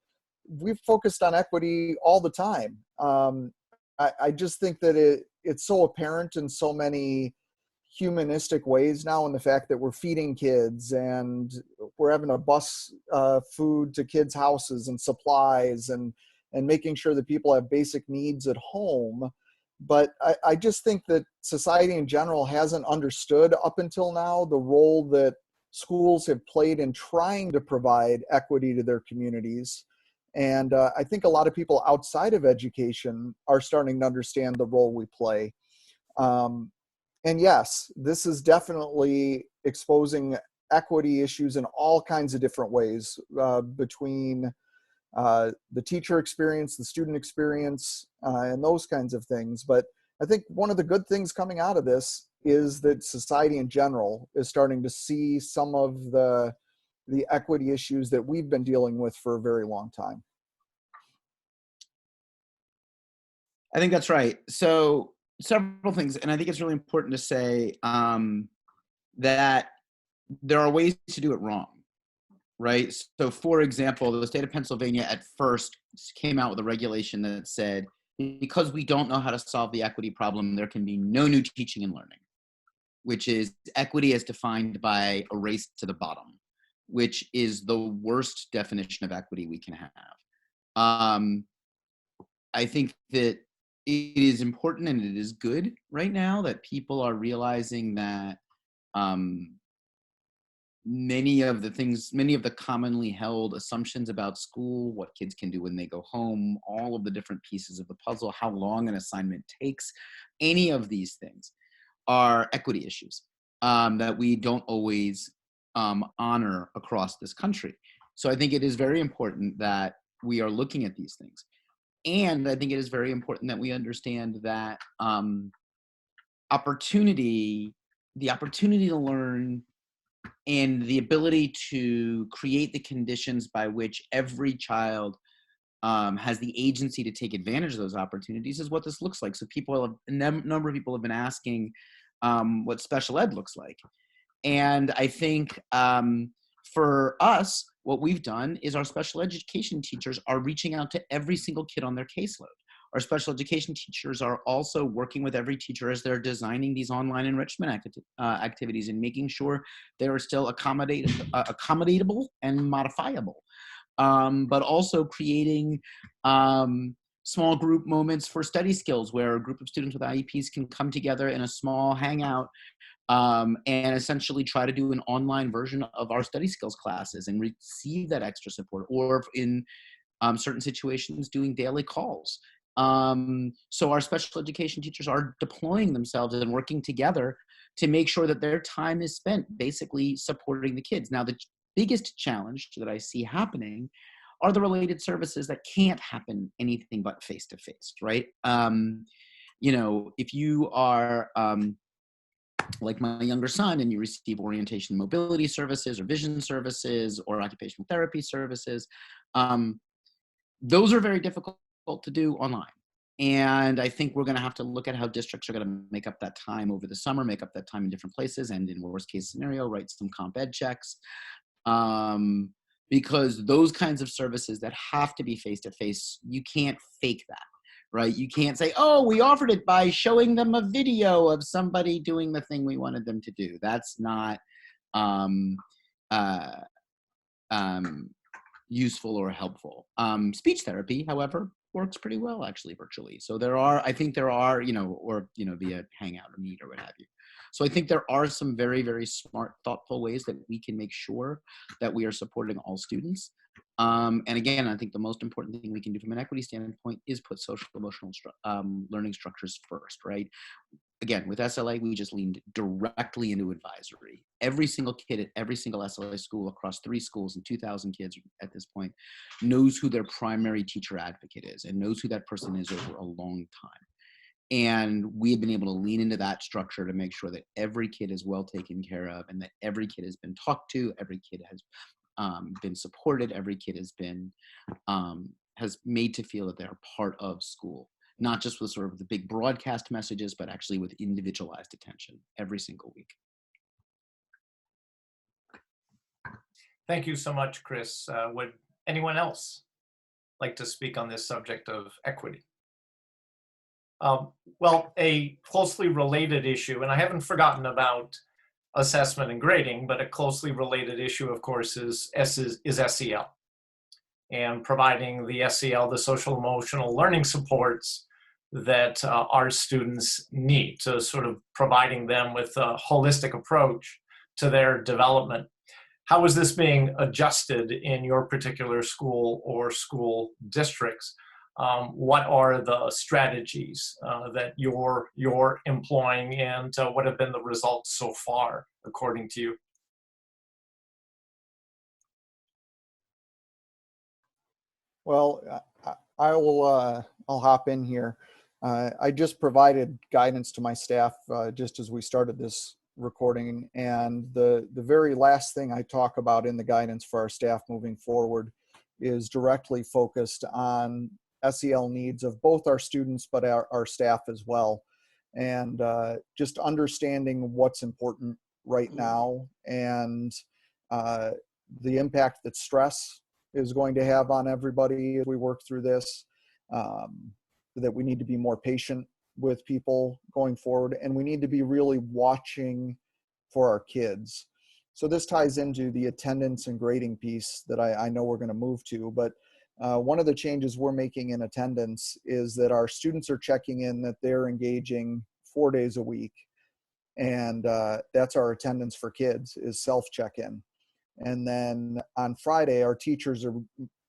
we've focused on equity all the time. I just think that it's so apparent in so many humanistic ways now, in the fact that we're feeding kids and we're having to bus food to kids' houses and supplies and making sure that people have basic needs at home. But I just think that society in general hasn't understood up until now the role that schools have played in trying to provide equity to their communities. And I think a lot of people outside of education are starting to understand the role we play. And yes, this is definitely exposing equity issues in all kinds of different ways, between the teacher experience, the student experience, and those kinds of things. But I think one of the good things coming out of this is that society in general is starting to see some of the equity issues that we've been dealing with for a very long time. I think that's right. So several things, and I think it's really important to say that there are ways to do it wrong, right? So for example, the state of Pennsylvania at first came out with a regulation that said, because we don't know how to solve the equity problem, there can be no new teaching and learning, which is equity as defined by a race to the bottom, which is the worst definition of equity we can have. I think that it is important and it is good right now that people are realizing that many of the commonly held assumptions about school, what kids can do when they go home, all of the different pieces of the puzzle, how long an assignment takes, any of these things are equity issues that we don't always honor across this country. So I think it is very important that we are looking at these things. And I think it is very important that we understand that the opportunity to learn and the ability to create the conditions by which every child has the agency to take advantage of those opportunities is what this looks like. So a number of people have been asking what special ed looks like. And I think for us, what we've done is our special education teachers are reaching out to every single kid on their caseload. Our special education teachers are also working with every teacher as they're designing these online enrichment activities and making sure they are still accommodatable and modifiable, but also creating small group moments for study skills where a group of students with IEPs can come together in a small hangout and essentially try to do an online version of our study skills classes and receive that extra support, or in certain situations doing daily calls. So our special education teachers are deploying themselves and working together to make sure that their time is spent basically supporting the kids. Now, the biggest challenge that I see happening are the related services that can't happen anything but face-to-face, right? If you are like my younger son and you receive orientation and mobility services or vision services or occupational therapy services, those are very difficult to do online. And I think we're going to have to look at how districts are going to make up that time over the summer, make up that time in different places, and in worst case scenario, write some comp ed checks. Because those kinds of services that have to be face-to-face, you can't fake that, right? You can't say, oh, we offered it by showing them a video of somebody doing the thing we wanted them to do. That's not useful or helpful. Speech therapy, however, works pretty well actually virtually. So I think there are, via Hangout or Meet or what have you. So I think there are some very, very smart, thoughtful ways that we can make sure that we are supporting all students. And again, I think the most important thing we can do from an equity standpoint is put social emotional learning structures first, right? Again, with SLA, we just leaned directly into advisory. Every single kid at every single SLA school across 3 schools and 2,000 kids at this point knows who their primary teacher advocate is and knows who that person is over a long time. And we have been able to lean into that structure to make sure that every kid is well taken care of and that every kid has been talked to, every kid has been supported, every kid has made to feel that they're part of school. Not just with sort of the big broadcast messages, but actually with individualized attention every single week. Thank you so much, Chris. Would anyone else like to speak on this subject of equity? Well, a closely related issue, and I haven't forgotten about assessment and grading, but a closely related issue, of course, is SEL, and providing the SEL, the social emotional learning supports that our students need, to sort of providing them with a holistic approach to their development. How is this being adjusted in your particular school or school districts? What are the strategies that you're employing, and what have been the results so far, according to you? Well, I'll hop in here. I just provided guidance to my staff just as we started this recording, and the very last thing I talk about in the guidance for our staff moving forward is directly focused on SEL needs of both our students but our staff as well, and just understanding what's important right now, and the impact that stress is going to have on everybody as we work through this, that we need to be more patient with people going forward, and we need to be really watching for our kids. So this ties into the attendance and grading piece that I know we're going to move to, but one of the changes we're making in attendance is that our students are checking in that they're engaging 4 days a week, and that's our attendance for kids, is self-check-in. And then on Friday, our teachers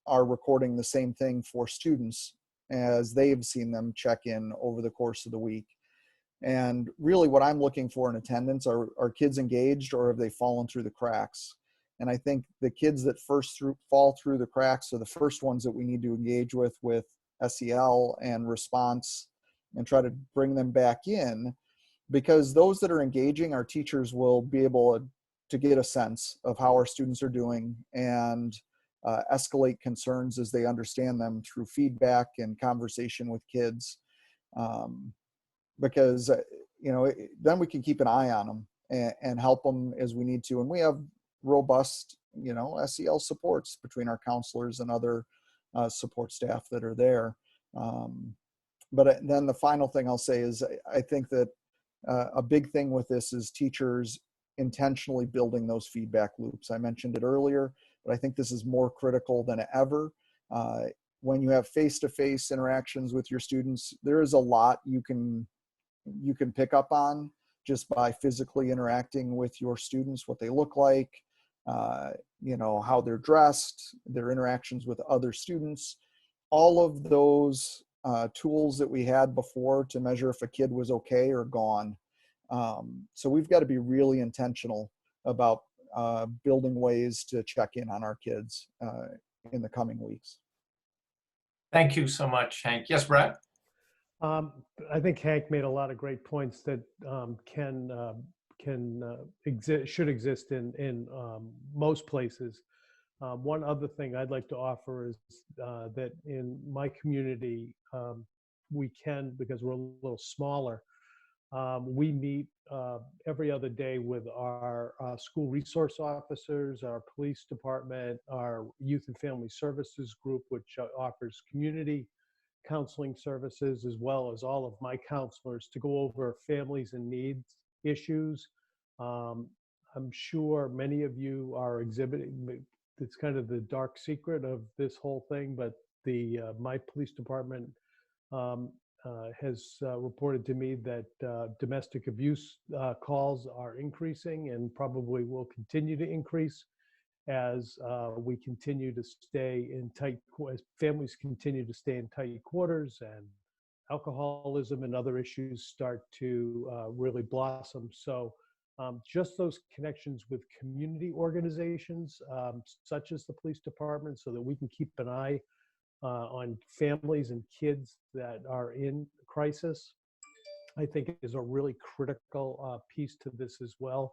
are recording the same thing for students as they've seen them check in over the course of the week. And really what I'm looking for in attendance are kids engaged, or have they fallen through the cracks? And I think the kids that fall through the cracks are the first ones that we need to engage with SEL and response, and try to bring them back in, because those that are engaging, our teachers will be able to get a sense of how our students are doing, and escalate concerns as they understand them through feedback and conversation with kids. Because then we can keep an eye on them and help them as we need to. And we have robust, SEL supports between our counselors and other support staff that are there. But then the final thing I'll say is I think that a big thing with this is teachers intentionally building those feedback loops. I mentioned it earlier, but I think this is more critical than ever. When you have face-to-face interactions with your students, there is a lot you can pick up on just by physically interacting with your students, what they look like, how they're dressed, their interactions with other students. All of those tools that we had before to measure if a kid was okay are gone. So we've got to be really intentional about building ways to check in on our kids in the coming weeks. Thank you so much, Hank. Yes, Brad? I think Hank made a lot of great points that should exist in most places. One other thing I'd like to offer is that in my community, we can, because we're a little smaller, we meet every other day with our school resource officers, our police department, our youth and family services group, which offers community counseling services, as well as all of my counselors, to go over families and needs issues. I'm sure many of you are exhibiting, it's kind of the dark secret of this whole thing, but my police department has reported to me that domestic abuse calls are increasing, and probably will continue to increase as we continue to stay in as families continue to stay in tight quarters, and alcoholism and other issues start to really blossom. So just those connections with community organizations, such as the police department, so that we can keep an eye on families and kids that are in crisis, I think is a really critical piece to this as well.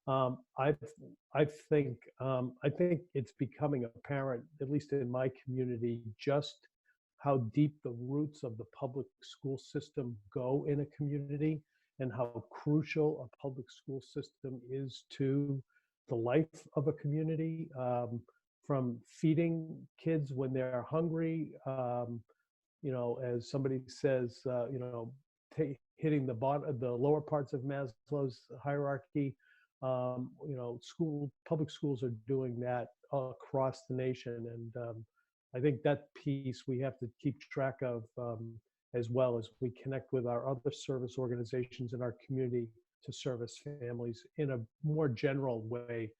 I think it's becoming apparent, at least in my community, just how deep the roots of the public school system go in a community, and how crucial a public school system is to the life of a community. From feeding kids when they're hungry, as somebody says, hitting the lower parts of Maslow's hierarchy. Public schools are doing that across the nation, and I think that piece we have to keep track of as well as we connect with our other service organizations in our community to service families in a more general way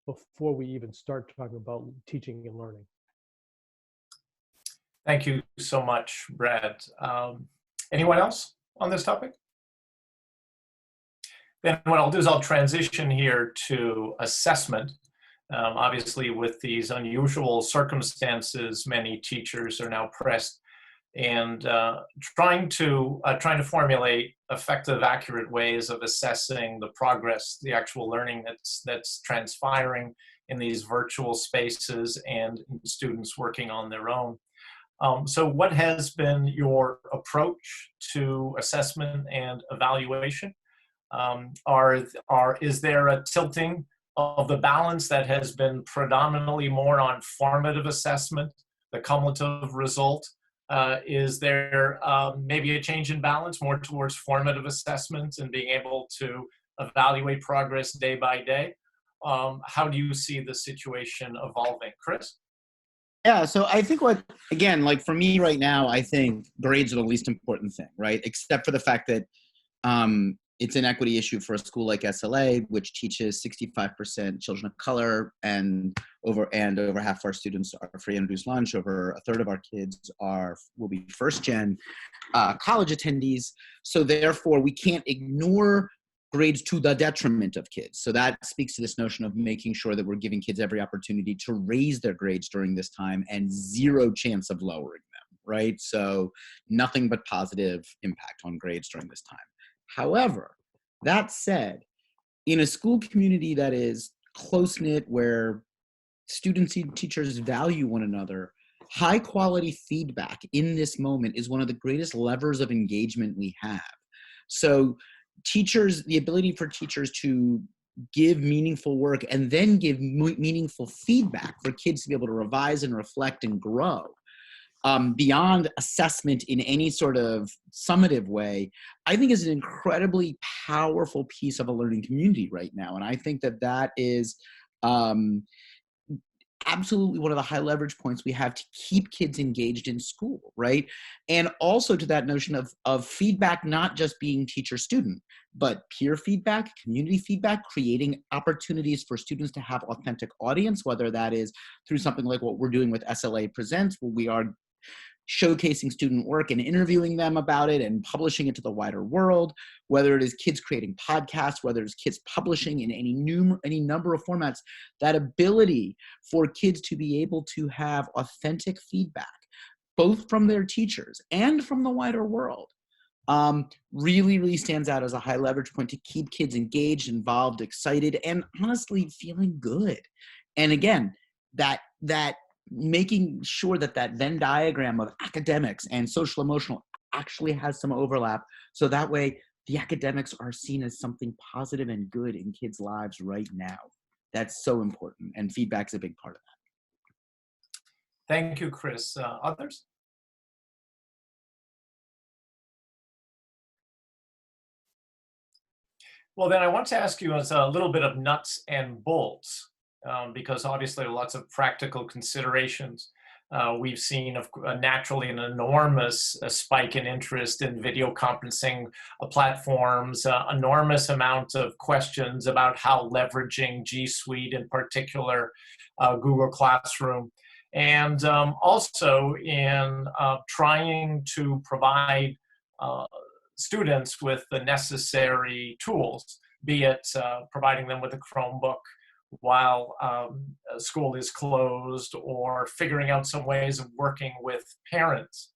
before we even start talking about teaching and learning. Thank you so much, Brad. Anyone else on this topic? Then what I'll do is I'll transition here to assessment. Obviously, with these unusual circumstances, many teachers are now pressed and trying to formulate effective, accurate ways of assessing the progress, the actual learning that's transpiring in these virtual spaces and students working on their own. So what has been your approach to assessment and evaluation? Is there a tilting of the balance that has been predominantly more on formative assessment, the cumulative result? Is there maybe a change in balance more towards formative assessments and being able to evaluate progress day by day? How do you see the situation evolving? Chris? Yeah, so I think again, like for me right now, I think grades are the least important thing, right? Except for the fact that it's an equity issue for a school like SLA, which teaches 65% children of color, and over half our students are free and reduced lunch. Over a third of our kids will be first-gen college attendees. So therefore, we can't ignore grades to the detriment of kids. So that speaks to this notion of making sure that we're giving kids every opportunity to raise their grades during this time and zero chance of lowering them, right? So nothing but positive impact on grades during this time. However, that said, in a school community that is close-knit, where students and teachers value one another, high-quality feedback in this moment is one of the greatest levers of engagement we have. So the ability for teachers to give meaningful work and then give meaningful feedback for kids to be able to revise and reflect and grow beyond assessment in any sort of summative way, I think is an incredibly powerful piece of a learning community right now. And I think that is absolutely one of the high leverage points we have to keep kids engaged in school, right? And also to that notion of feedback, not just being teacher-student, but peer feedback, community feedback, creating opportunities for students to have authentic audience, whether that is through something like what we're doing with SLA Presents, where we are showcasing student work and interviewing them about it and publishing it to the wider world, whether it is kids creating podcasts, whether it's kids publishing in any number of formats. That ability for kids to be able to have authentic feedback, both from their teachers and from the wider world, really, really stands out as a high leverage point to keep kids engaged, involved, excited, and honestly feeling good. And again, that making sure that Venn diagram of academics and social emotional actually has some overlap, so that way the academics are seen as something positive and good in kids' lives right now. That's so important, and feedback's a big part of that. Thank you, Chris. Others? Well, then I want to ask you as a little bit of nuts and bolts, because obviously lots of practical considerations. We've seen naturally an enormous spike in interest in video conferencing platforms, enormous amount of questions about how leveraging G Suite, in particular Google Classroom, and also in trying to provide students with the necessary tools, be it providing them with a Chromebook while school is closed, or figuring out some ways of working with parents.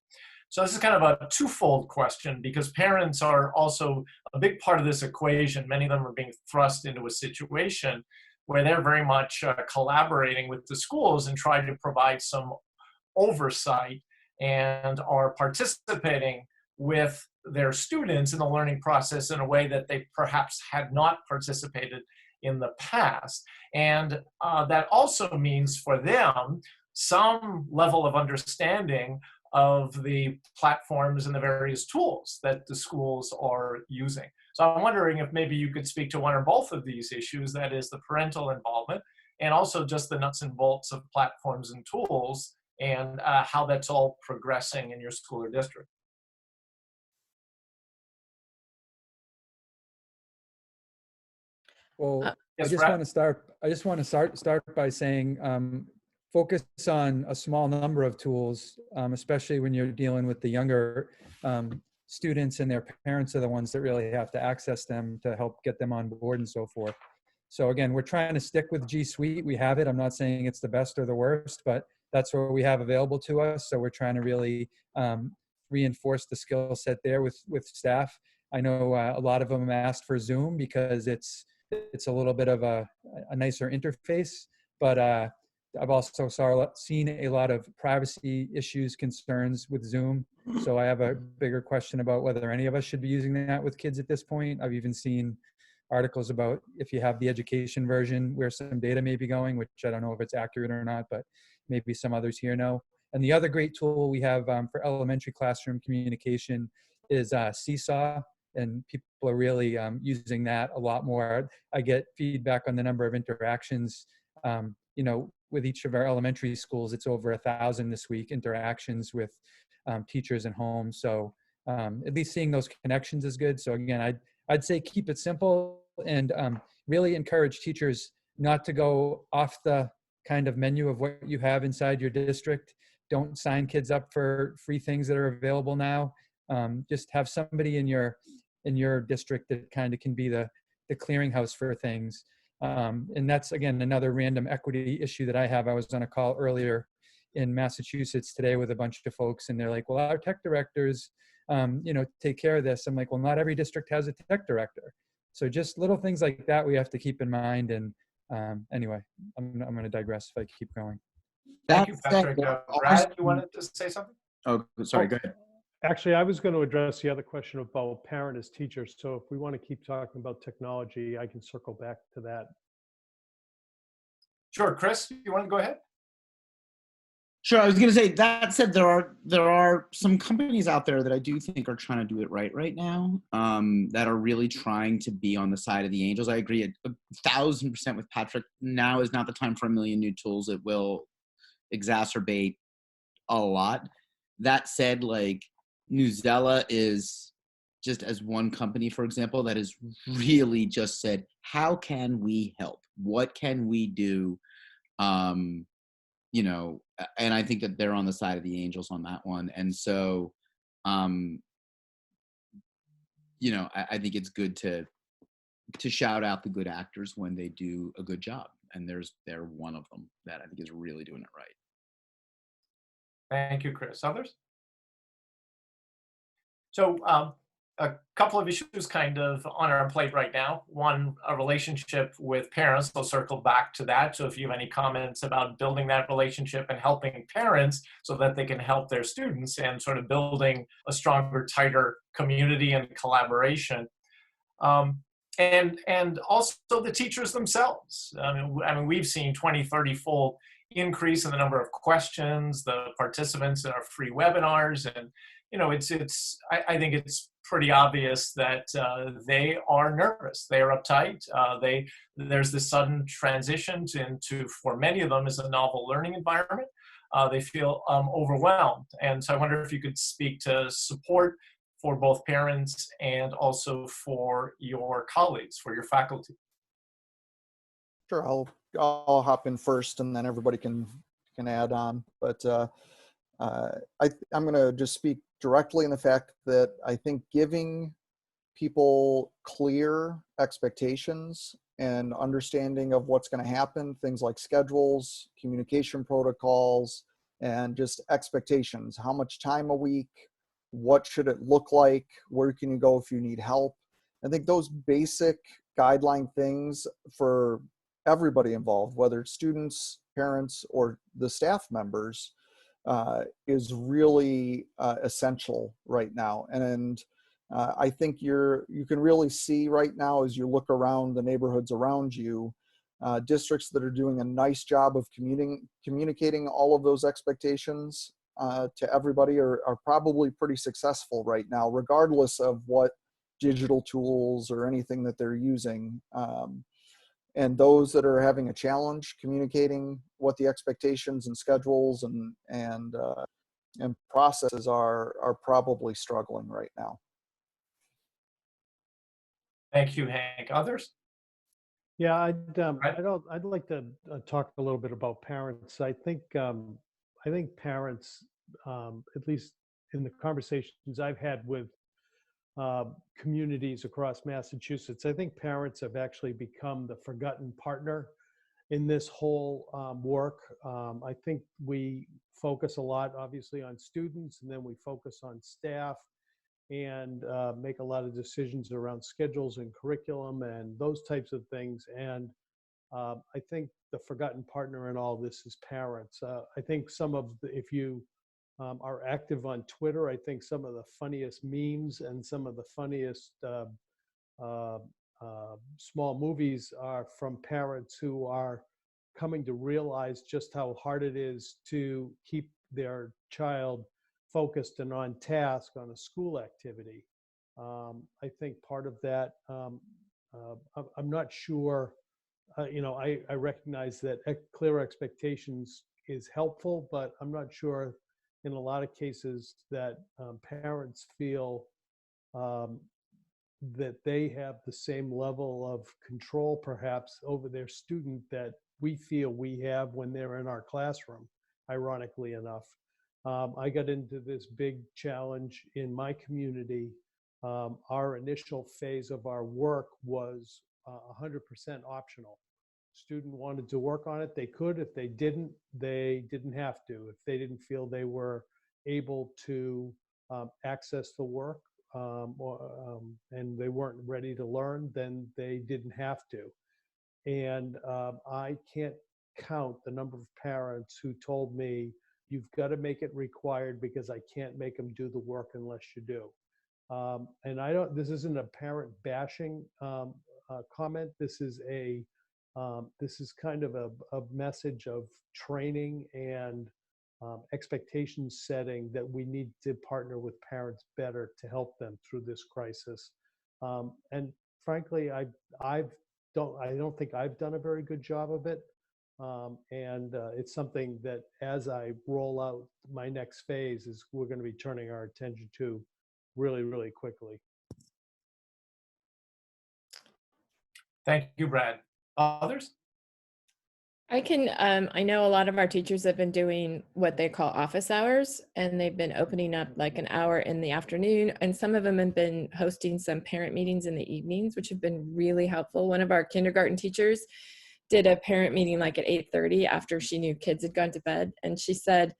So this is kind of a twofold question, because parents are also a big part of this equation. Many of them are being thrust into a situation where they're very much collaborating with the schools and trying to provide some oversight, and are participating with their students in the learning process in a way that they perhaps had not participated in the past. And that also means for them some level of understanding of the platforms and the various tools that the schools are using. So I'm wondering if maybe you could speak to one or both of these issues, that is the parental involvement and also just the nuts and bolts of platforms and tools and how that's all progressing in your school or district. Well, Yes, I just Brad? want to start. I just want to start by saying focus on a small number of tools, especially when you're dealing with the younger students and their parents are the ones that really have to access them to help get them on board and so forth. So again, we're trying to stick with G Suite. We have it. I'm not saying it's the best or the worst, but that's what we have available to us. So we're trying to really reinforce the skill set there with staff. I know a lot of them asked for Zoom because it's a little bit of a nicer interface, but I've also seen a lot of privacy issues, concerns with Zoom. So I have a bigger question about whether any of us should be using that with kids at this point. I've even seen articles about if you have the education version where some data may be going, which I don't know if it's accurate or not, but maybe some others here know. And the other great tool we have for elementary classroom communication is Seesaw. And people are really using that a lot more. I get feedback on the number of interactions. With each of our elementary schools, it's over 1,000 this week, interactions with teachers and homes. So at least seeing those connections is good. So again, I'd say keep it simple and really encourage teachers not to go off the kind of menu of what you have inside your district. Don't sign kids up for free things that are available now. Just have somebody in your district that kind of can be the clearinghouse for things. And that's, again, another random equity issue that I have. I was on a call earlier in Massachusetts today with a bunch of folks, and they're like, well, our tech directors, take care of this. I'm like, well, not every district has a tech director. So just little things like that we have to keep in mind. And anyway, I'm going to digress if I keep going. Thank you, Patrick. Brad, you wanted to say something? Oh, sorry, go ahead. Actually, I was going to address the other question about parent as teachers. So if we want to keep talking about technology, I can circle back to that. Sure, Chris, you want to go ahead? Sure. I was going to say, that said, there are some companies out there that I do think are trying to do it right now, that are really trying to be on the side of the angels. I agree 1,000% with Patrick. Now is not the time for a million new tools. It will exacerbate a lot. That said, like, Newsella is just as one company, for example, that has really just said, how can we help? What can we do? And I think that they're on the side of the angels on that one. And so, I think it's good to shout out the good actors when they do a good job. And they're one of them that I think is really doing it right. Thank you, Chris. Others? So a couple of issues kind of on our plate right now. One, a relationship with parents. I'll circle back to that. So if you have any comments about building that relationship and helping parents so that they can help their students and sort of building a stronger, tighter community and collaboration. And also the teachers themselves. I mean, we've seen 20, 30-fold increase in the number of questions, the participants in our free webinars, and I think it's pretty obvious that they are nervous, they are uptight. There's this sudden transition into, for many of them, is a novel learning environment. They feel overwhelmed, and so I wonder if you could speak to support for both parents and also for your colleagues, for your faculty. Sure, I'll hop in first, and then everybody can add on. But I'm going to just speak directly in the fact that I think giving people clear expectations and understanding of what's going to happen, things like schedules, communication protocols, and just expectations. How much time a week? What should it look like? Where can you go if you need help? I think those basic guideline things for everybody involved, whether it's students, parents, or the staff members, is really essential right now. And I think you can really see right now as you look around the neighborhoods around you, districts that are doing a nice job of communicating all of those expectations to everybody are probably pretty successful right now, regardless of what digital tools or anything that they're using. And those that are having a challenge communicating what the expectations and schedules and processes are probably struggling right now. Thank you, Hank. Others? Yeah, I'd like to talk a little bit about parents. I think parents, at least in the conversations I've had with communities across Massachusetts, I think parents have actually become the forgotten partner in this whole work. I think we focus a lot, obviously, on students, and then we focus on staff and make a lot of decisions around schedules and curriculum and those types of things. And I think the forgotten partner in all this is parents. I think if you are active on Twitter, I think some of the funniest memes and some of the funniest small movies are from parents who are coming to realize just how hard it is to keep their child focused and on task on a school activity. I think part of that, I'm not sure, I recognize that clear expectations is helpful, but I'm not sure in a lot of cases that parents feel that they have the same level of control perhaps over their student that we feel we have when they're in our classroom, ironically enough. I got into this big challenge in my community. Our initial phase of our work was 100% optional. Student wanted to work on it, they could. If they didn't have to. If they didn't feel they were able to access the work and they weren't ready to learn, then they didn't have to. And I can't count the number of parents who told me, you've got to make it required because I can't make them do the work unless you do. And this isn't a parent bashing comment. This is kind of a message of training and expectation setting that we need to partner with parents better to help them through this crisis. And frankly, I don't think I've done a very good job of it. And it's something that as I roll out my next phase is we're going to be turning our attention to really, really quickly. Thank you, Brad. Others? I know a lot of our teachers have been doing what they call office hours, and they've been opening up like an hour in the afternoon, and some of them have been hosting some parent meetings in the evenings, which have been really helpful. One of our kindergarten teachers did a parent meeting like at 8:30 after she knew kids had gone to bed, and she said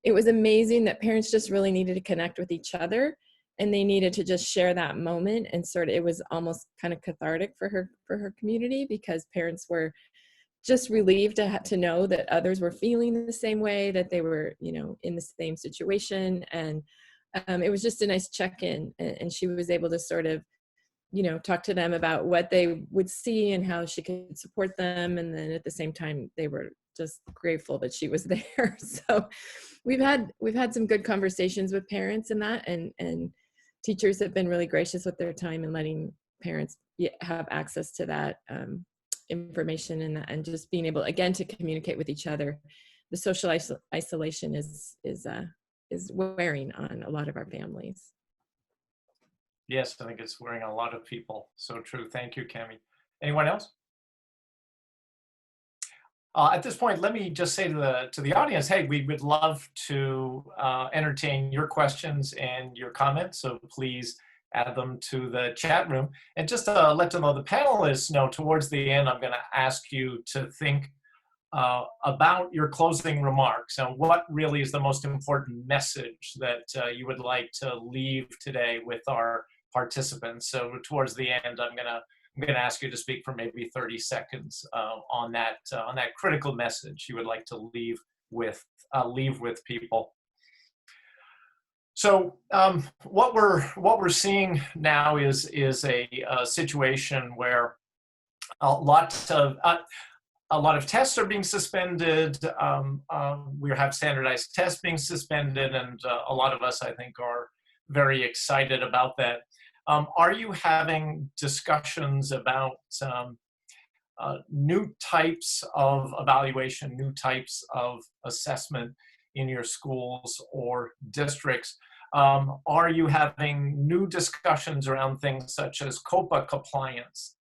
it was amazing that parents just really needed to connect with each other, and they needed to just share that moment, and sort of it was almost kind of cathartic for her community, because parents were just relieved to know that others were feeling the same way, that they were, in the same situation. And it was just a nice check-in, and she was able to sort of, talk to them about what they would see and how she could support them. And then at the same time, they were just grateful that she was there. So we've had some good conversations with parents in that, and teachers have been really gracious with their time and letting parents have access to that information and just being able again to communicate with each other. The social isolation is wearing on a lot of our families. Yes, I think it's wearing on a lot of people. So true. Thank you, Cami. Anyone else? At this point, let me just say to the audience, hey, we would love to entertain your questions and your comments. So please add them to the chat room. And just to let them know, the panelists know, towards the end, I'm going to ask you to think about your closing remarks and what really is the most important message that you would like to leave today with our participants. So towards the end, I'm going to ask you to speak for maybe 30 seconds on that critical message you would like to leave with people. So what we're seeing now is a situation where a lot a lot of tests are being suspended. We have standardized tests being suspended, and a lot of us, I think, are very excited about that. Are you having discussions about new types of evaluation, new types of assessment in your schools or districts? Are you having new discussions around things such as COPA compliance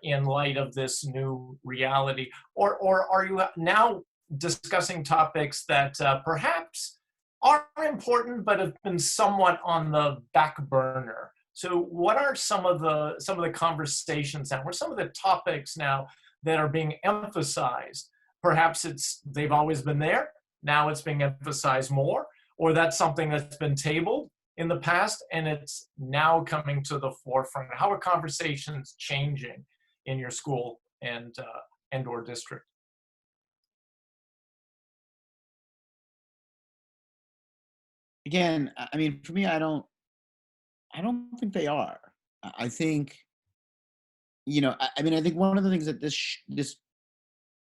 in light of this new reality? Or are you now discussing topics that perhaps are important but have been somewhat on the back burner? So what are some of the conversations now? What are some of the topics now that are being emphasized? Perhaps they've always been there, now it's being emphasized more, or that's something that's been tabled in the past and it's now coming to the forefront. How are conversations changing in your school and or district? Again, I mean, for me, I don't think they are. I think, I mean, I think one of the things that this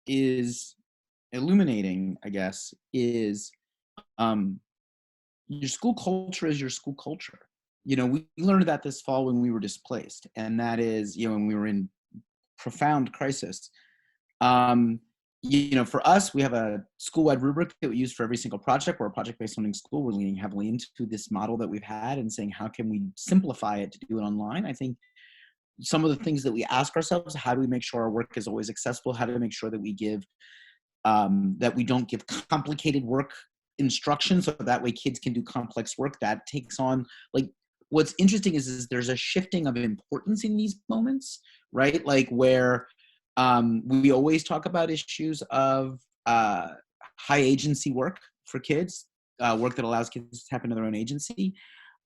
is illuminating, I guess, is your school culture is your school culture. We learned that this fall when we were displaced, and that is, when we were in profound crisis. For us, we have a school-wide rubric that we use for every single project. We're a project-based learning school. We're leaning heavily into this model that we've had and saying, how can we simplify it to do it online? I think some of the things that we ask ourselves, how do we make sure our work is always accessible? How do we make sure that we give, that we don't give complicated work instructions so that way kids can do complex work? That takes on, what's interesting is there's a shifting of importance in these moments, right? Like where we always talk about issues of high agency work for kids, work that allows kids to tap into their own agency.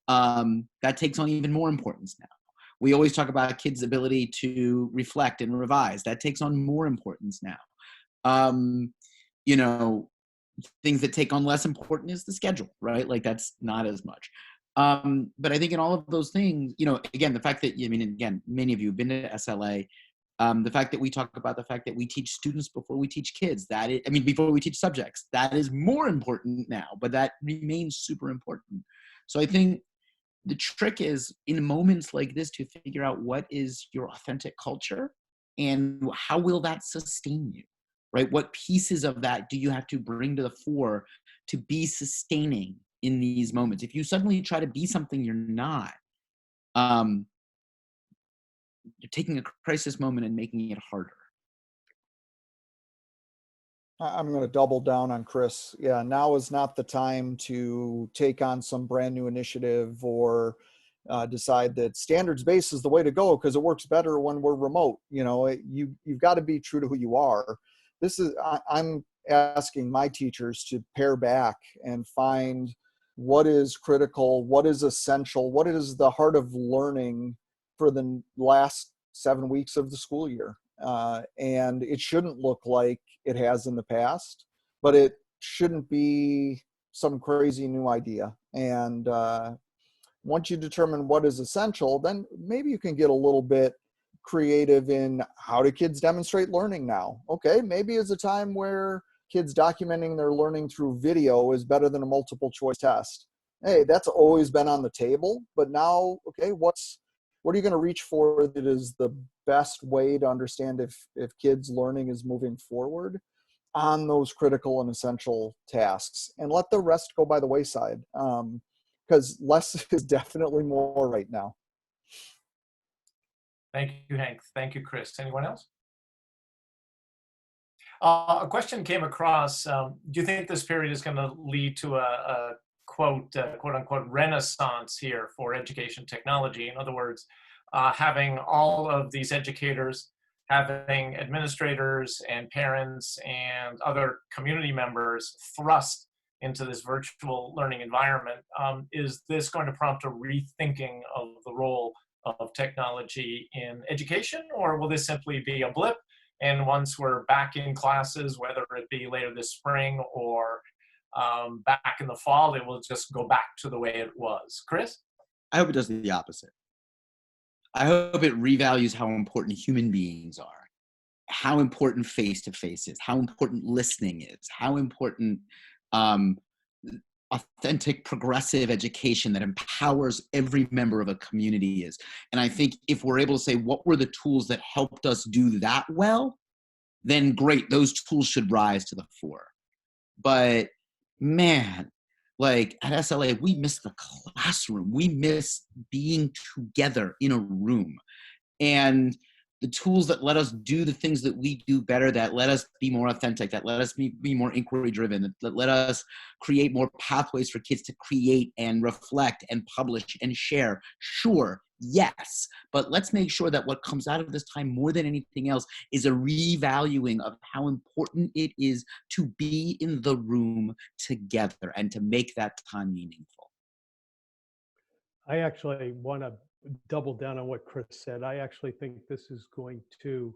That takes on even more importance now. We always talk about kids' ability to reflect and revise. That takes on more importance now. Things that take on less importance is the schedule, right? Like that's not as much. But I think in all of those things, again, the fact that, many of you have been to SLA, the fact that we talk about the fact that we teach students before we teach kids, before we teach subjects, that is more important now, but that remains super important. So I think the trick is in moments like this to figure out what is your authentic culture and how will that sustain you, right? What pieces of that do you have to bring to the fore to be sustaining in these moments? If you suddenly try to be something you're not, you're taking a crisis moment and making it harder. I'm going to double down on Chris. Yeah, now is not the time to take on some brand new initiative or decide that standards-based is the way to go because it works better when we're remote. You've got to be true to who you are. I'm asking my teachers to pare back and find what is critical, what is essential, what is the heart of learning for the last 7 weeks of the school year. And it shouldn't look like it has in the past, but it shouldn't be some crazy new idea. And once you determine what is essential, then maybe you can get a little bit creative in how do kids demonstrate learning now? Okay, maybe it's a time where kids documenting their learning through video is better than a multiple choice test. Hey, that's always been on the table, but now, okay, what are you going to reach for that is the best way to understand if kids' learning is moving forward on those critical and essential tasks, and let the rest go by the wayside, because less is definitely more right now. Thank you, Hank. Thank you, Chris. Anyone else? A question came across. Do you think this period is going to lead to a quote unquote renaissance here for education technology? In other words, having all of these educators, having administrators and parents and other community members thrust into this virtual learning environment. Is this going to prompt a rethinking of the role of technology in education, or will this simply be a blip? And once we're back in classes, whether it be later this spring or back in the fall, it will just go back to the way it was. Chris? I hope it does the opposite. I hope it revalues how important human beings are. how important face-to-face is, how important listening is, how important authentic progressive education that empowers every member of a community is. And I think if we're able to say what were the tools that helped us do that well, then great, those tools should rise to the fore. But man, like at SLA, we miss the classroom. We miss being together in a room. And the tools that let us do the things that we do better, that let us be more authentic, that let us be more inquiry driven, that let us create more pathways for kids to create and reflect and publish and share. Sure, yes, but let's make sure that what comes out of this time more than anything else is a revaluing of how important it is to be in the room together and to make that time meaningful. I actually want to double down on what Chris said. I actually think this is going to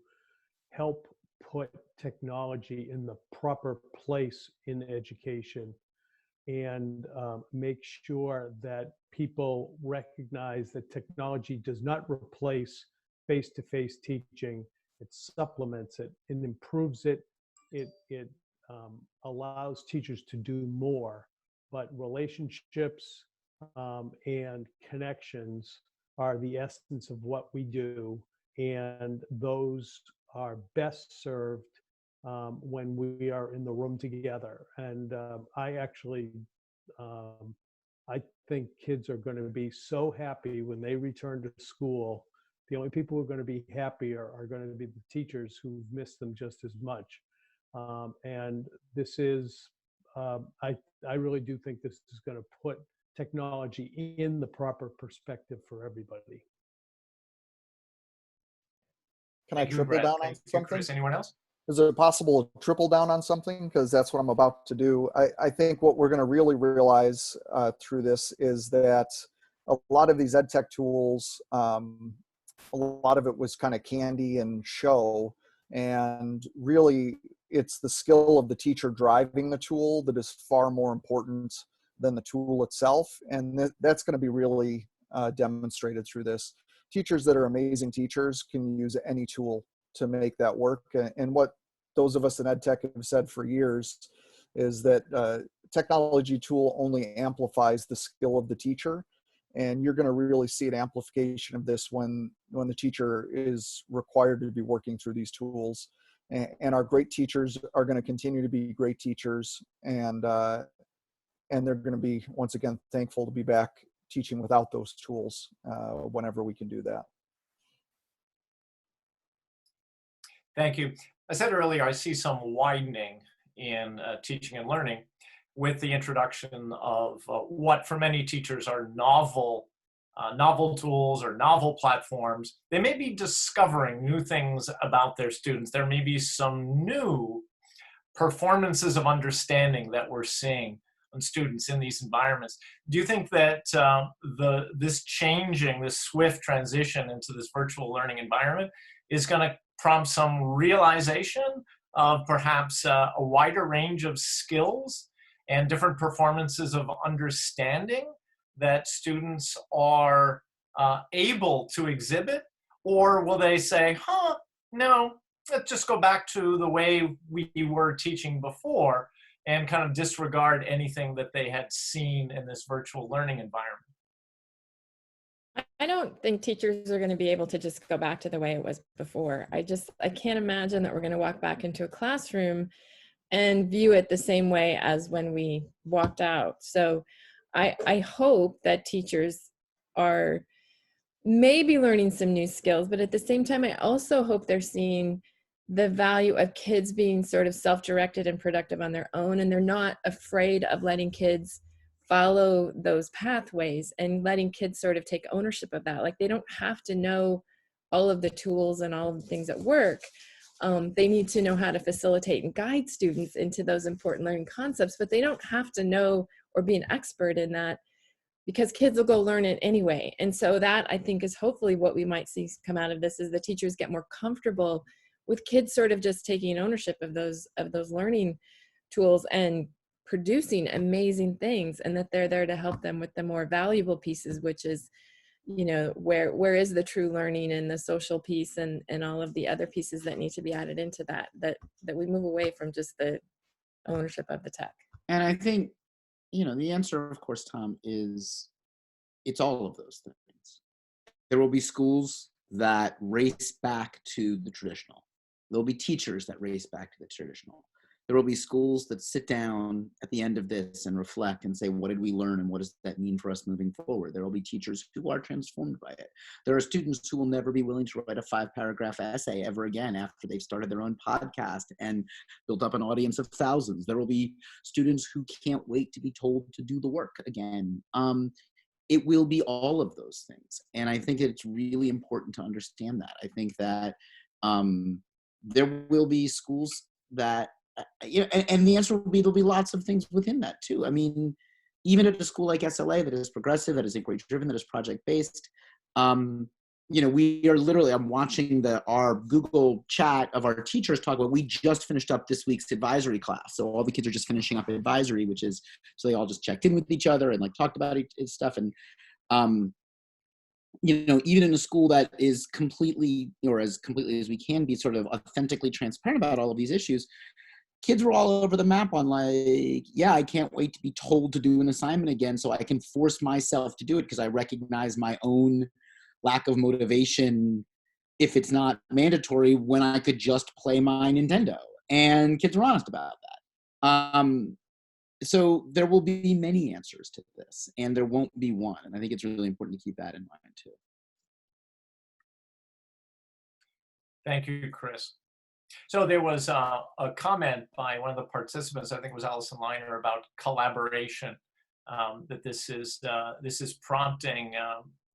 help put technology in the proper place in education and make sure that people recognize that technology does not replace face-to-face teaching. It supplements it, it improves it, it allows teachers to do more, but relationships and connections are the essence of what we do, and those are best served when we are in the room together. And I think kids are going to be so happy when they return to school. The only people who are going to be happier are going to be the teachers who've missed them just as much. And this is, I really do think this is going to put technology in the proper perspective for everybody. Can I triple down on something? Chris, anyone else? Is it possible to triple down on something? Because that's what I'm about to do. I think what we're going to really realize through this is that a lot of these EdTech tools, a lot of it was kind of candy and show. And really, it's the skill of the teacher driving the tool that is far more important than the tool itself. And that's going to be really demonstrated through this. Teachers that are amazing teachers can use any tool to make that work. And what those of us in EdTech have said for years is that technology tool only amplifies the skill of the teacher. And you're going to really see an amplification of this when the teacher is required to be working through these tools. And our great teachers are going to continue to be great teachers. And they're going to be, once again, thankful to be back teaching without those tools whenever we can do that. Thank you. I said earlier, I see some widening in teaching and learning with the introduction of what for many teachers are novel tools or novel platforms. They may be discovering new things about their students. There may be some new performances of understanding that we're seeing on students in these environments. Do you think that this swift transition into this virtual learning environment is going to prompt some realization of perhaps a wider range of skills and different performances of understanding that students are able to exhibit? Or will they say, no, let's just go back to the way we were teaching before and kind of disregard anything that they had seen in this virtual learning environment? I don't think teachers are going to be able to just go back to the way it was before. I can't imagine that we're going to walk back into a classroom and view it the same way as when we walked out. So I hope that teachers are maybe learning some new skills, but at the same time, I also hope they're seeing the value of kids being sort of self-directed and productive on their own, and they're not afraid of letting kids follow those pathways and letting kids sort of take ownership of that. Like, they don't have to know all of the tools and all of the things at work. They need to know how to facilitate and guide students into those important learning concepts, but they don't have to know or be an expert in that, because kids will go learn it anyway. And so that, I think, is hopefully what we might see come out of this, is the teachers get more comfortable with kids sort of just taking ownership of those learning tools and producing amazing things, and that they're there to help them with the more valuable pieces, which is you know, where is the true learning and the social piece and all of the other pieces that need to be added into that we move away from just the ownership of the tech. And I think, you know, the answer, of course, Tom, is it's all of those things. There will be schools that race back to the traditional. There'll be teachers that race back to the traditional. There will be schools that sit down at the end of this and reflect and say, what did we learn and what does that mean for us moving forward? There will be teachers who are transformed by it. There are students who will never be willing to write a 5-paragraph essay ever again after they've started their own podcast and built up an audience of thousands. There will be students who can't wait to be told to do the work again. It will be all of those things. And I think it's really important to understand that. I think that there will be schools that, you know, and the answer will be there'll be lots of things within that too. I mean, even at a school like SLA that is progressive, that is inquiry driven, that is project based, you know, we are literally, I'm watching our Google chat of our teachers talk about, we just finished up this week's advisory class. So all the kids are just finishing up advisory, which is, so they all just checked in with each other and like talked about stuff. And, you know, even in a school that is completely, or as completely as we can be, sort of authentically transparent about all of these issues, kids were all over the map on like, yeah, I can't wait to be told to do an assignment again so I can force myself to do it because I recognize my own lack of motivation if it's not mandatory when I could just play my Nintendo. And kids are honest about that. So there will be many answers to this and there won't be one. And I think it's really important to keep that in mind too. Thank you, Chris. So there was a comment by one of the participants, I think it was Allison Liner, about collaboration, that this is prompting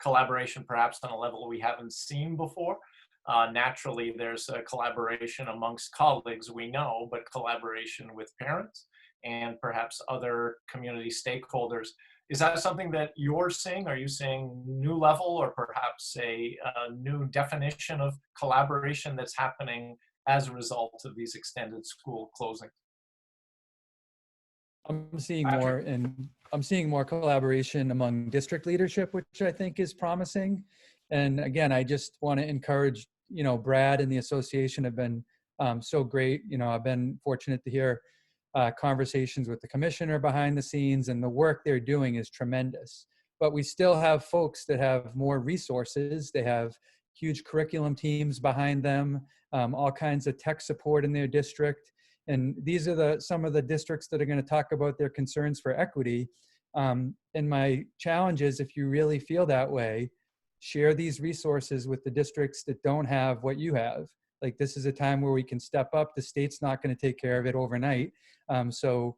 collaboration perhaps on a level we haven't seen before. Naturally, there's a collaboration amongst colleagues, we know, but collaboration with parents and perhaps other community stakeholders. Is that something that you're seeing? Are you seeing new level or perhaps a new definition of collaboration that's happening as a result of these extended school closings? I'm seeing more collaboration among district leadership, which I think is promising. And again, I just want to encourage, you know, Brad and the association have been so great. You know, I've been fortunate to hear conversations with the commissioner behind the scenes, and the work they're doing is tremendous. But we still have folks that have more resources. They have huge curriculum teams behind them, all kinds of tech support in their district. And these are some of the districts that are going to talk about their concerns for equity. And my challenge is, if you really feel that way, share these resources with the districts that don't have what you have. Like, this is a time where we can step up. The state's not going to take care of it overnight. So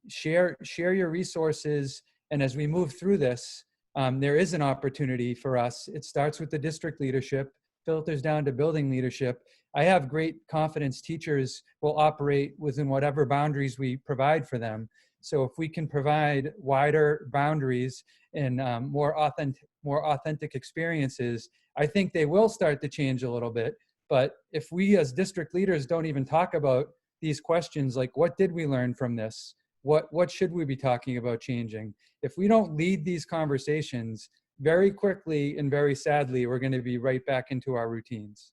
share your resources. And as we move through this, there is an opportunity for us. It starts with the district leadership, filters down to building leadership. I have great confidence teachers will operate within whatever boundaries we provide for them. So if we can provide wider boundaries and more authentic experiences, I think they will start to change a little bit. But if we as district leaders don't even talk about these questions, like what did we learn from this? What should we be talking about changing? If we don't lead these conversations, very quickly and very sadly, we're going to be right back into our routines.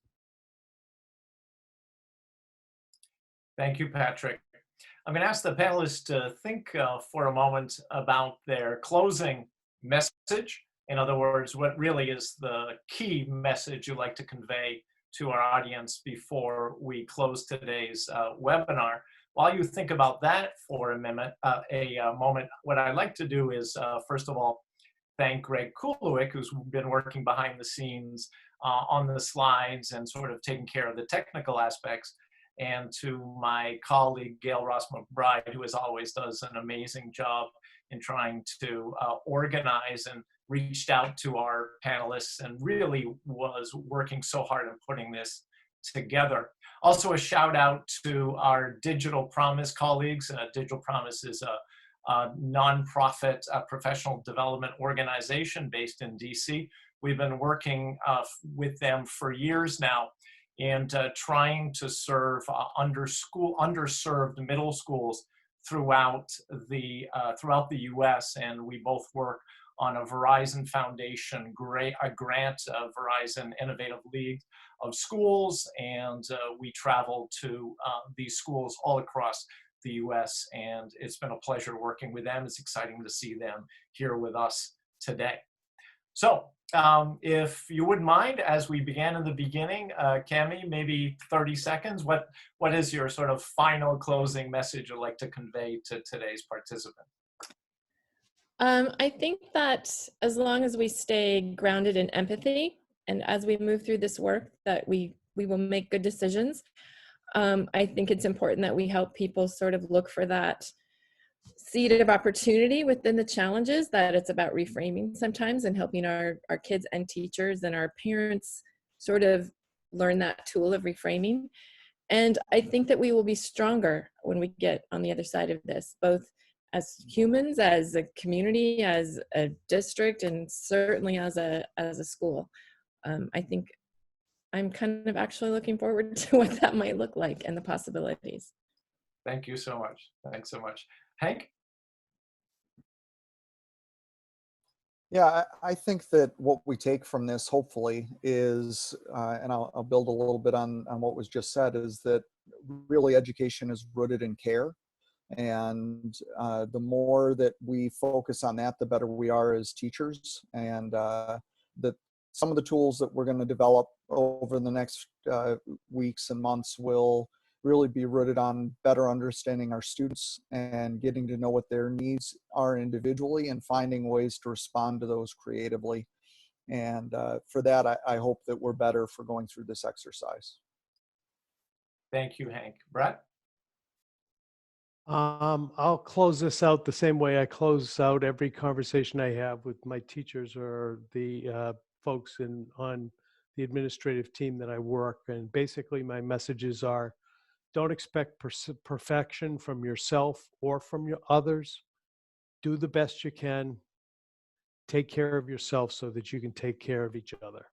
Thank you, Patrick. I'm going to ask the panelists to think for a moment about their closing message. In other words, what really is the key message you'd like to convey to our audience before we close today's webinar. While you think about that for a moment, what I'd like to do is, first of all, thank Greg Kulowick, who's been working behind the scenes on the slides and sort of taking care of the technical aspects, and to my colleague, Gail Ross McBride, who as always does an amazing job in trying to organize and reached out to our panelists and really was working so hard on putting this together. Also a shout out to our Digital Promise colleagues. Digital Promise is a nonprofit professional development organization based in DC. We've been working with them for years now and trying to serve underserved middle schools throughout the US, and we both work on a Verizon Foundation a grant, Verizon Innovative League of Schools, and we travel to these schools all across the US, and it's been a pleasure working with them. It's exciting to see them here with us today. So if you wouldn't mind, as we began in the beginning, Cami, maybe 30 seconds, what is your sort of final closing message you'd like to convey to today's participant? I think that as long as we stay grounded in empathy, and as we move through this work, that we will make good decisions. I think it's important that we help people sort of look for that seed of opportunity within the challenges, that it's about reframing sometimes and helping our kids and teachers and our parents sort of learn that tool of reframing. And I think that we will be stronger when we get on the other side of this, both as humans, as a community, as a district, and certainly as a school. I think I'm kind of actually looking forward to what that might look like and the possibilities. Thank you so much. Thanks so much. Hank? Yeah, I think that what we take from this, hopefully, is, and I'll build a little bit on what was just said, is that really education is rooted in care. And the more that we focus on that, the better we are as teachers. And that some of the tools that we're going to develop over the next weeks and months will really be rooted on better understanding our students and getting to know what their needs are individually and finding ways to respond to those creatively. And for that, I hope that we're better for going through this exercise. Thank you, Hank. Brett? I'll close this out the same way I close out every conversation I have with my teachers or the folks on the administrative team that I work. And basically my messages are, don't expect perfection from yourself or from your others. Do the best you can. Take care of yourself so that you can take care of each other.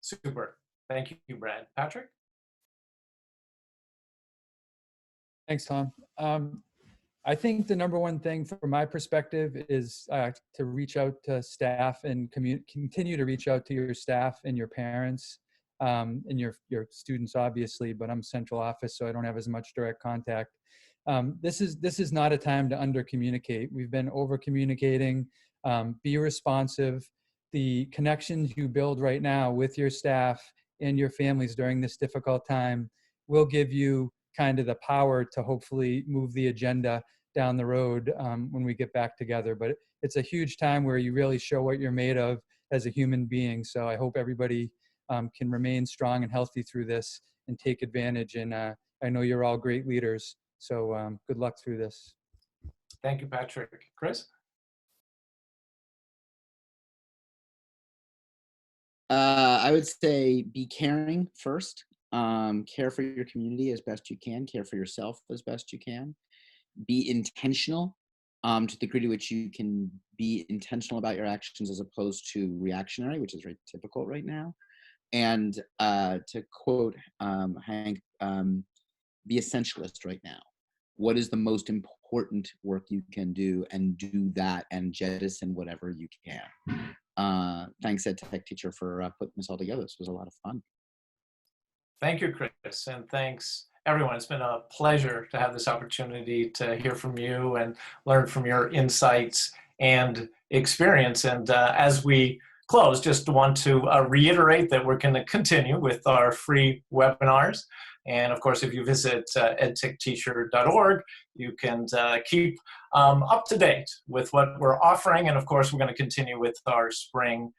Super. Thank you, Brad. Patrick? Thanks, Tom. I think the number one thing from my perspective is to reach out to staff and continue to reach out to your staff and your parents and your students, obviously, but I'm central office, so I don't have as much direct contact. This is not a time to under-communicate. We've been over-communicating. Be responsive. The connections you build right now with your staff and your families during this difficult time will give you kind of the power to hopefully move the agenda down the road when we get back together. But it's a huge time where you really show what you're made of as a human being. So I hope everybody can remain strong and healthy through this and take advantage. And I know you're all great leaders. So good luck through this. Thank you, Patrick. Chris? I would say be caring first. Care for your community as best you can. Care for yourself as best you can. Be intentional to the degree to which you can be intentional about your actions as opposed to reactionary, which is very typical right now. And to quote Hank, be essentialist right now. What is the most important work you can do, and do that and jettison whatever you can. Thanks, EdTechTeacher, for putting this all together. This was a lot of fun. Thank you, Chris, and thanks, everyone. It's been a pleasure to have this opportunity to hear from you and learn from your insights and experience. And as we close, just want to reiterate that we're going to continue with our free webinars. And of course, if you visit edtechteacher.org, you can keep up to date with what we're offering. And of course, we're going to continue with our spring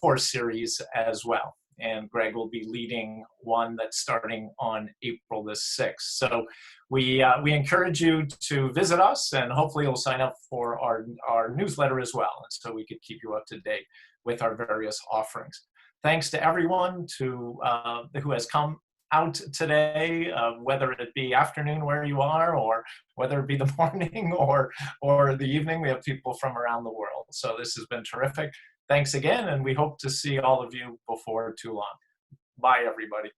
course series as well. And Greg will be leading one that's starting on April the 6th. So we encourage you to visit us, and hopefully you'll sign up for our newsletter as well, and so we could keep you up to date with our various offerings. Thanks to everyone who has come out today, whether it be afternoon where you are, or whether it be the morning or the evening. We have people from around the world. So this has been terrific. Thanks again, and we hope to see all of you before too long. Bye, everybody.